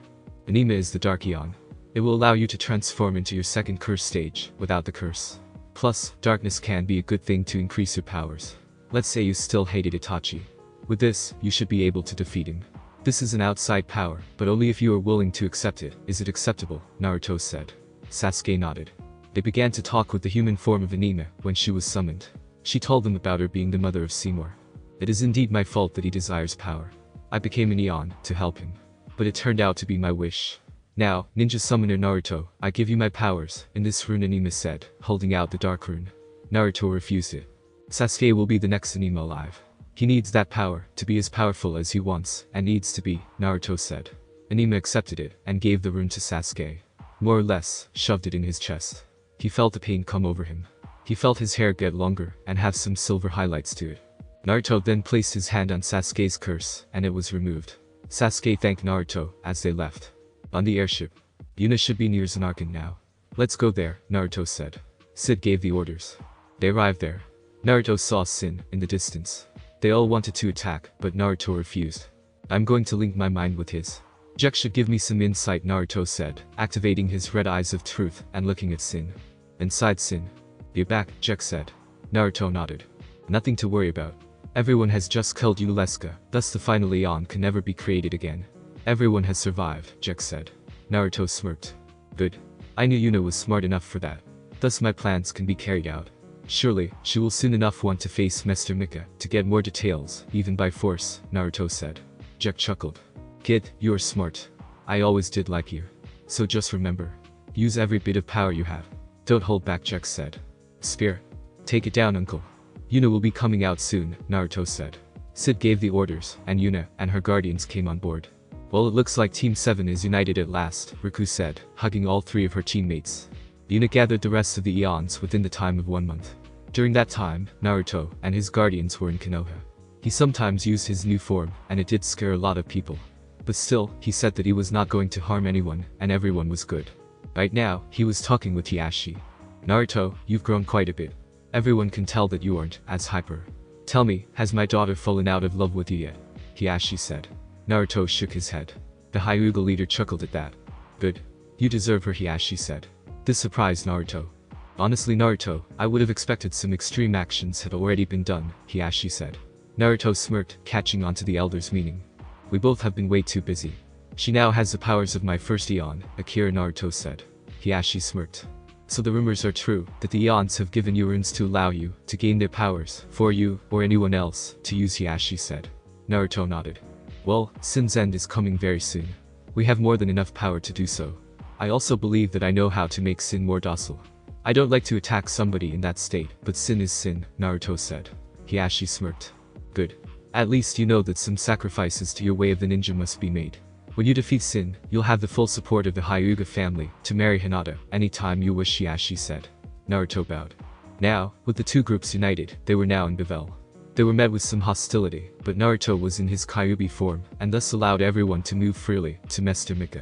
Anima is the Dark Eon. It will allow you to transform into your second curse stage, without the curse. Plus, darkness can be a good thing to increase your powers. Let's say you still hated Itachi. With this, you should be able to defeat him. This is an outside power, but only if you are willing to accept it. Is it acceptable? Naruto said. Sasuke nodded. They began to talk with the human form of Anima when she was summoned. She told them about her being the mother of Seymour. It is indeed my fault that he desires power. I became an Eon to help him. But it turned out to be my wish. Now, Ninja Summoner Naruto, I give you my powers, in this rune, Anima said, holding out the dark rune. Naruto refused it. Sasuke will be the next Anima alive. He needs that power, to be as powerful as he wants, and needs to be, Naruto said. Anima accepted it, and gave the rune to Sasuke. More or less, shoved it in his chest. He felt the pain come over him. He felt his hair get longer, and have some silver highlights to it. Naruto then placed his hand on Sasuke's curse, and it was removed. Sasuke thanked Naruto, as they left. On the airship. Yuna should be near Zanarkand now. Let's go there, Naruto said. Sid gave the orders. They arrived there. Naruto saw Sin, in the distance. They all wanted to attack, but Naruto refused. I'm going to link my mind with his. Jack should give me some insight, Naruto said, activating his red eyes of truth, and looking at Sin. Inside Sin. You're back, Jack said. Naruto nodded. Nothing to worry about. Everyone has just killed Uleska, thus the final Eon can never be created again. Everyone has survived, Jack said. Naruto smirked. Good. I knew Yuna was smart enough for that. Thus my plans can be carried out. Surely, she will soon enough want to face Mr. Mika to get more details, even by force, Naruto said. Jack chuckled. Kid, you are smart. I always did like you. So just remember. Use every bit of power you have. Don't hold back, Jack said. Spear. Take it down, uncle. Yuna will be coming out soon, Naruto said. Sid gave the orders, and Yuna and her guardians came on board. Well, it looks like Team 7 is united at last, Riku said, hugging all 3 of her teammates. Yuna gathered the rest of the Eons within the time of 1 month. During that time, Naruto and his guardians were in Konoha. He sometimes used his new form, and it did scare a lot of people. But still, he said that he was not going to harm anyone, and everyone was good. Right now, he was talking with Hiashi. Naruto, you've grown quite a bit. Everyone can tell that you aren't as hyper. Tell me, has my daughter fallen out of love with you yet? Hiashi said. Naruto shook his head. The Hyuga leader chuckled at that. Good. You deserve her, Hiashi said. This surprised Naruto. Honestly, Naruto, I would have expected some extreme actions had already been done, Hiashi said. Naruto smirked, catching on to the elder's meaning. We both have been way too busy. She now has the powers of my first Eon, Akira, Naruto said. Hiashi smirked. So the rumors are true, that the Eons have given you runes to allow you to gain their powers, for you, or anyone else, to use, Hiashi said. Naruto nodded. Well, Sin's end is coming very soon. We have more than enough power to do so. I also believe that I know how to make Sin more docile. I don't like to attack somebody in that state, but Sin is Sin, Naruto said. Hiashi smirked. Good. At least you know that some sacrifices to your way of the ninja must be made. When you defeat Sin, you'll have the full support of the Hyuga family to marry Hinata anytime you wish, Hiashi said. Naruto bowed. Now, with the two groups united, they were now in Bivelle. They were met with some hostility, but Naruto was in his Kyuubi form, and thus allowed everyone to move freely to Mr. Mika.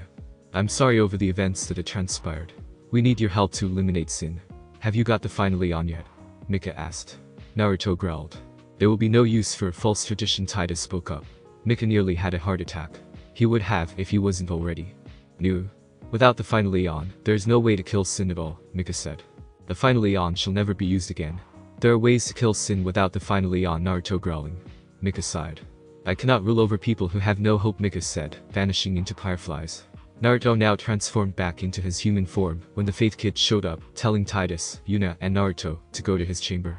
I'm sorry over the events that had transpired. We need your help to eliminate Sin. Have you got the final Eon yet? Mika asked. Naruto growled. There will be no use for a false tradition, Titus spoke up. Mika nearly had a heart attack. He would have if he wasn't already. No. Without the final Eon, there is no way to kill Sin at all, Mika said. The final Eon shall never be used again. There are ways to kill Sin without the final Eon, Naruto growling. Mika sighed. I cannot rule over people who have no hope, Mika said, vanishing into fireflies. Naruto now transformed back into his human form when the Faith Kid showed up, telling Titus, Yuna, and Naruto to go to his chamber.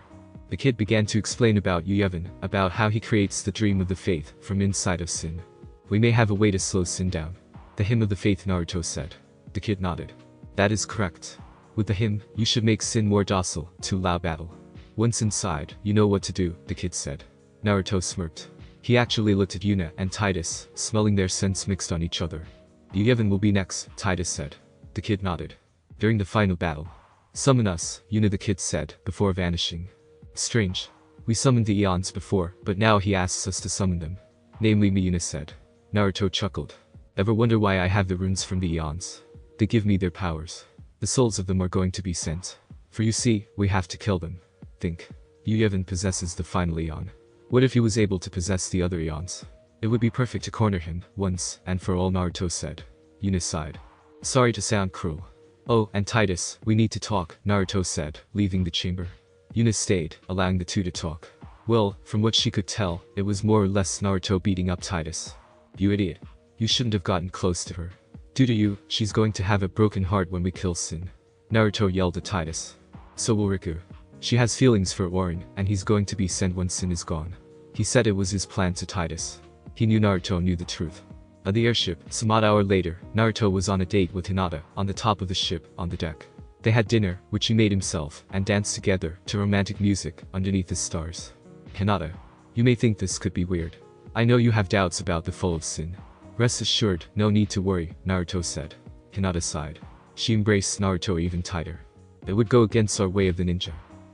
The kid began to explain about Yuyevin, about how he creates the dream of the faith from inside of Sin. We may have a way to slow Sin down. The hymn of the faith, Naruto said. The kid nodded. That is correct. With the hymn, you should make Sin more docile to allow battle. Once inside, you know what to do, the kid said. Naruto smirked. He actually looked at Yuna and Titus, smelling their scents mixed on each other. Yuyevin will be next, Titus said. The kid nodded. During the final battle. Summon us, Yuna, the kid said, before vanishing. Strange. We summoned the Eons before, but now he asks us to summon them. Namely me, Yuna said. Naruto chuckled. Ever wonder why I have the runes from the Eons? They give me their powers. The souls of them are going to be sent. For you see, we have to kill them. Think. Yuyevin possesses the final Eon. What if he was able to possess the other Eons? It would be perfect to corner him, once and for all, Naruto said. Yuna sighed. Sorry to sound cruel. Oh, and Titus, we need to talk, Naruto said, leaving the chamber. Yuna stayed, allowing the two to talk. Well, from what she could tell, it was more or less Naruto beating up Titus. You idiot. You shouldn't have gotten close to her. Due to you, she's going to have a broken heart when we kill Sin. Naruto yelled at Titus. So will Riku. She has feelings for Orin, and he's going to be sent when Sin is gone. He said it was his plan to Titus. He knew Naruto knew the truth. On the airship, some odd hour later, Naruto was on a date with Hinata, on the top of the ship, on the deck. They had dinner, which he made himself, and danced together, to romantic music, underneath the stars. Hinata. You may think this could be weird. I know you have doubts about the fall of Sin. Rest assured, no need to worry, Naruto said. Hinata sighed. She embraced Naruto even tighter. It would go against our way of the ninja.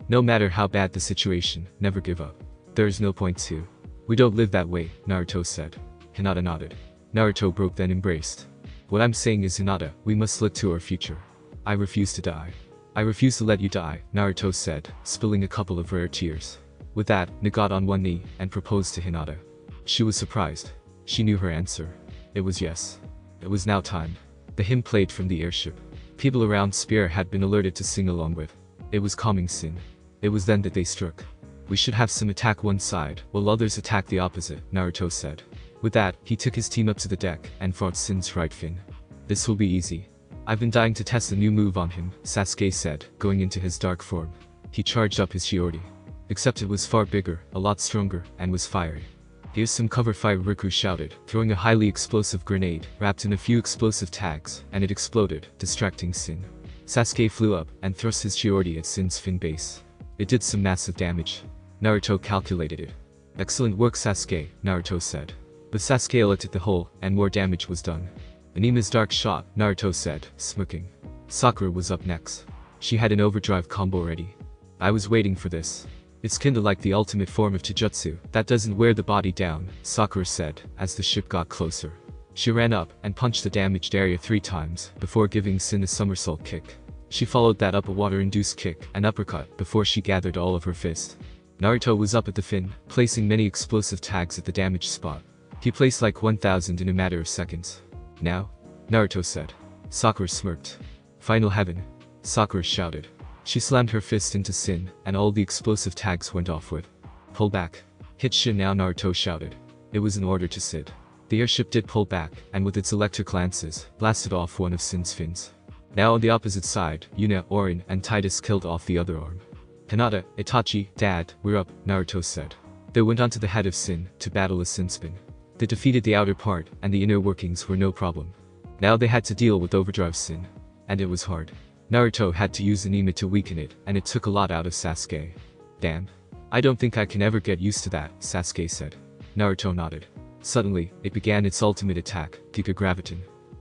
No matter how bad the situation, never give up. There is no point to. We don't live that way, Naruto said. Hinata nodded. Naruto broke then embraced. What I'm saying is, Hinata, we must look to our future. I refuse to die. I refuse to let you die, Naruto said, spilling a couple of rare tears. With that, Naruto got on one knee and proposed to Hinata. She was surprised. She knew her answer. It was yes. It was now time. The hymn played from the airship. People around Spear had been alerted to sing along with. It was calming Sin. It was then that they struck. We should have some attack one side, while others attack the opposite, Naruto said. With that, he took his team up to the deck and fought Sin's right fin. This will be easy. I've been dying to test a new move on him, Sasuke said, going into his dark form. He charged up his Shiori. Except it was far bigger, a lot stronger, and was fiery. Here's some cover fire, Riku shouted, throwing a highly explosive grenade, wrapped in a few explosive tags, and it exploded, distracting Sin. Sasuke flew up, and thrust his Shiori at Sin's fin base. It did some massive damage. Naruto calculated it. Excellent work, Sasuke, Naruto said. But Sasuke looked at the hole, and more damage was done. Anima's dark shot, Naruto said, smirking. Sakura was up next. She had an overdrive combo ready. I was waiting for this. It's kinda like the ultimate form of Taijutsu, that doesn't wear the body down, Sakura said, as the ship got closer. She ran up, and punched the damaged area 3 times, before giving Sin a somersault kick. She followed that up a water-induced kick, and uppercut, before she gathered all of her fist. Naruto was up at the fin, placing many explosive tags at the damaged spot. He placed like 1,000 in a matter of seconds. Now? Naruto said. Sakura smirked. Final heaven. Sakura shouted. She slammed her fist into Sin, and all the explosive tags went off with. Pull back. Hit Shin now, Naruto shouted. It was an order to Sid. The airship did pull back, and with its electric lances, blasted off one of Sin's fins. Now on the opposite side, Yuna, Orin, and Titus killed off the other arm. Hinata, Itachi, Dad, we're up, Naruto said. They went on to the head of Sin to battle a Sin spin. They defeated the outer part, and the inner workings were no problem. Now they had to deal with Overdrive Sin. And it was hard. Naruto had to use Anima to weaken it, and it took a lot out of Sasuke. Damn. I don't think I can ever get used to that, Sasuke said. Naruto nodded. Suddenly, it began its ultimate attack, Giga Graviton.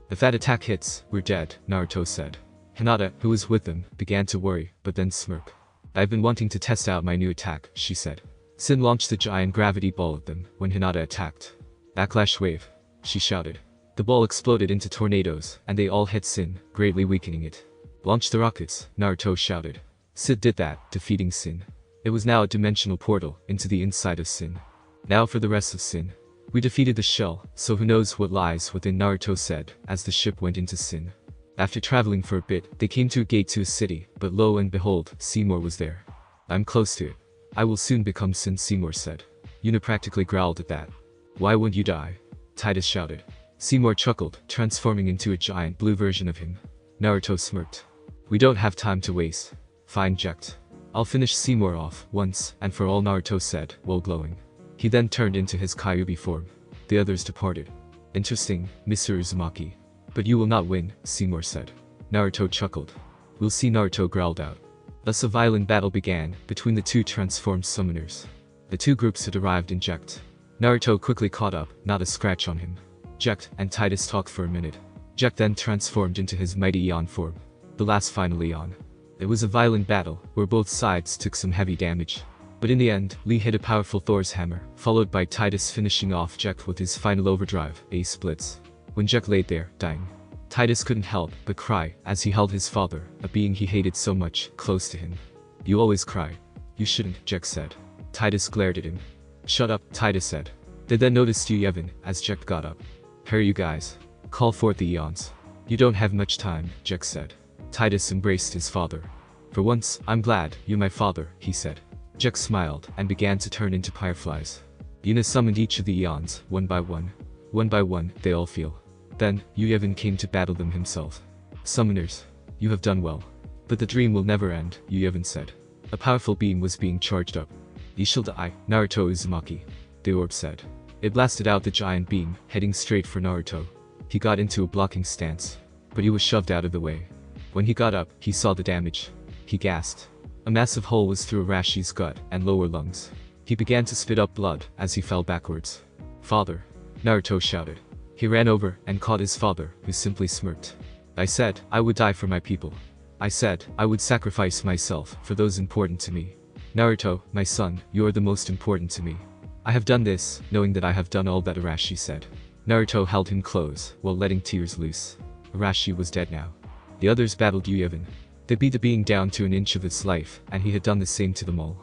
If that attack hits, we're dead, Naruto said. Hinata, who was with them, began to worry, but then smirk. I've been wanting to test out my new attack, she said. Sin launched the giant gravity ball at them when Hinata attacked. Backlash wave, she shouted. The ball exploded into tornadoes, and they all hit Sin, greatly weakening it. Launch the rockets, Naruto shouted. Sid did that, defeating Sin. It was now a dimensional portal into the inside of Sin. Now for the rest of Sin. We defeated the shell, so who knows what lies within, Naruto said, as the ship went into Sin. After traveling for a bit, they came to a gate to a city, but lo and behold, Seymour was there. I'm close to it. I will soon become Sin, Seymour said. Yuna practically growled at that. Why won't you die? Titus shouted. Seymour chuckled, transforming into a giant blue version of him. Naruto smirked. We don't have time to waste. Fine, Ject. I'll finish Seymour off, once and for all, Naruto said, while glowing. He then turned into his Kyuubi form. The others departed. Interesting, Mr. Uzumaki. But you will not win, Seymour said. Naruto chuckled. We'll see, Naruto growled out. Thus a violent battle began between the two transformed summoners. The two groups had arrived in Ject. Naruto quickly caught up, not a scratch on him. Ject and Titus talked for a minute. Ject then transformed into his mighty Eon form. The last final Eon. It was a violent battle, where both sides took some heavy damage. But in the end, Lee hit a powerful Thor's hammer, followed by Titus finishing off Ject with his final overdrive, Ace Splits. When Ject laid there, dying, Titus couldn't help but cry as he held his father, a being he hated so much, close to him. You always cry. You shouldn't, Ject said. Titus glared at him. Shut up, Titus said. They then noticed Yevon as Ject got up. Hurry you guys. Call forth the Eons. You don't have much time, Ject said. Titus embraced his father. For once, I'm glad you're my father, he said. Ject smiled and began to turn into fireflies. Yuna summoned each of the Eons, one by one. One by one, they all feel. Then, Yevon came to battle them himself. Summoners, you have done well. But the dream will never end, Yevon said. A powerful beam was being charged up. You shall die, Naruto Uzumaki. The orb said. It blasted out the giant beam, heading straight for Naruto. He got into a blocking stance. But he was shoved out of the way. When he got up, he saw the damage. He gasped. A massive hole was through Arashi's gut and lower lungs. He began to spit up blood as he fell backwards. Father, Naruto shouted. He ran over and caught his father, who simply smirked. I said I would die for my people. I said I would sacrifice myself for those important to me. Naruto, my son, you are the most important to me. I have done this, knowing that I have done all that, Arashi said. Naruto held him close, while letting tears loose. Arashi was dead now. The others battled Yevon. They beat the being down to an inch of its life, and he had done the same to them all.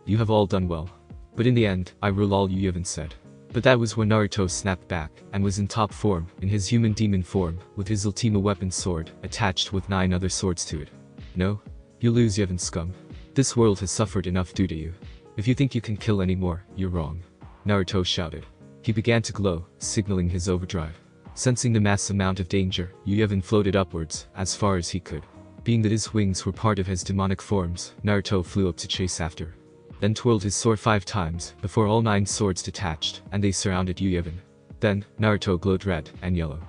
You have all done well. But in the end, I rule all, Yevon said. But that was when Naruto snapped back, and was in top form, in his human demon form, with his ultima weapon sword, attached with 9 other swords to it. No? You lose, Yevon scum. This world has suffered enough due to you. If you think you can kill anymore, you're wrong. Naruto shouted. He began to glow, signaling his overdrive. Sensing the mass amount of danger, Yevon floated upwards, as far as he could. Being that his wings were part of his demonic forms, Naruto flew up to chase after. Then twirled his sword 5 times, before all 9 swords detached, and they surrounded Yevon. Then, Naruto glowed red and yellow.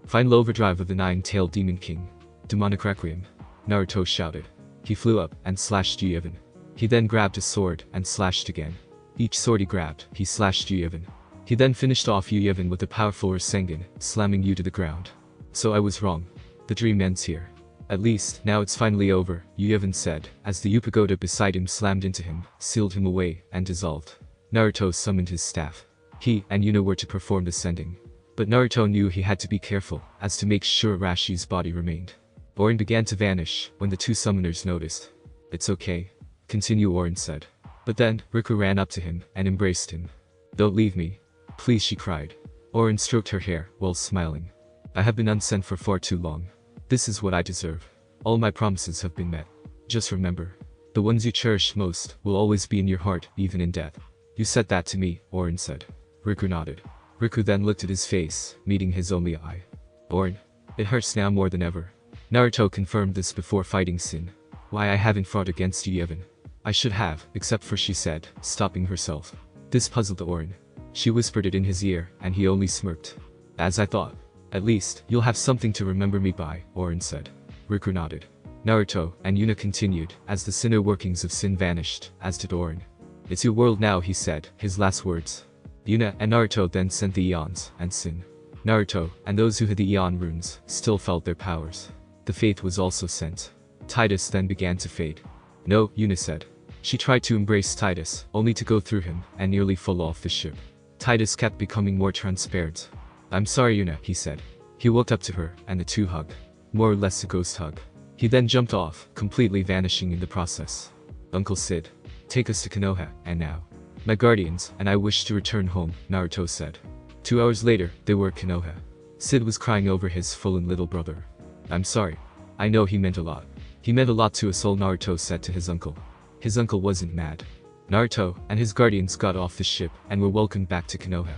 Final overdrive of the 9-tailed Demon King. Demonic Requiem. Naruto shouted. He flew up and slashed Yevon. He then grabbed a sword and slashed again. Each sword he grabbed, he slashed Yevon. He then finished off Yevon with a powerful Rasengan, slamming you to the ground. So I was wrong. The dream ends here. At least, now it's finally over, Yevon said, as the Upagoda beside him slammed into him, sealed him away, and dissolved. Naruto summoned his staff. He and Yuna were to perform the sending. But Naruto knew he had to be careful, as to make sure Arashi's body remained. Orin began to vanish, when the 2 summoners noticed. It's okay. Continue, Orin said. But then, Riku ran up to him, and embraced him. Don't leave me. Please, she cried. Orin stroked her hair, while smiling. I have been unsent for far too long. This is what I deserve. All my promises have been met. Just remember, the ones you cherish most will always be in your heart, even in death. You said that to me, Orin said. Riku nodded. Riku then looked at his face, meeting his only eye. Orin, it hurts now more than ever. Naruto confirmed this before fighting Sin. Why I haven't fought against you Yevon? I should have, except for she said, stopping herself. This puzzled Orin. She whispered it in his ear, and he only smirked. As I thought. At least, you'll have something to remember me by, Orin said. Riku nodded. Naruto and Yuna continued, as the inner workings of Sin vanished, as did Orin. It's your world now, he said, his last words. Yuna and Naruto then sent the Eons, and Sin. Naruto, and those who had the Eon runes, still felt their powers. The faith was also sent. Titus then began to fade. No, Yuna said. She tried to embrace Titus, only to go through him, and nearly fall off the ship. Titus kept becoming more transparent. I'm sorry Yuna, he said. He walked up to her, and the two hugged. More or less a ghost hug. He then jumped off, completely vanishing in the process. Uncle Sid. Take us to Konoha, and now. My guardians, and I wish to return home, Naruto said. 2 hours later, they were at Konoha. Sid was crying over his fallen little brother. I'm sorry. I know he meant a lot. He meant a lot to us all, Naruto said to his uncle. His uncle wasn't mad. Naruto and his guardians got off the ship and were welcomed back to Konoha.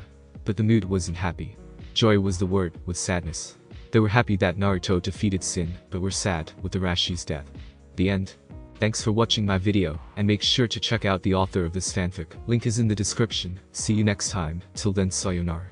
But the mood wasn't happy. Joy was the word, with sadness. They were happy that Naruto defeated Sin, but were sad with Arashi's death. The end. Thanks for watching my video, and make sure to check out the author of this fanfic. Link is in the description. See you next time. Till then, sayonara.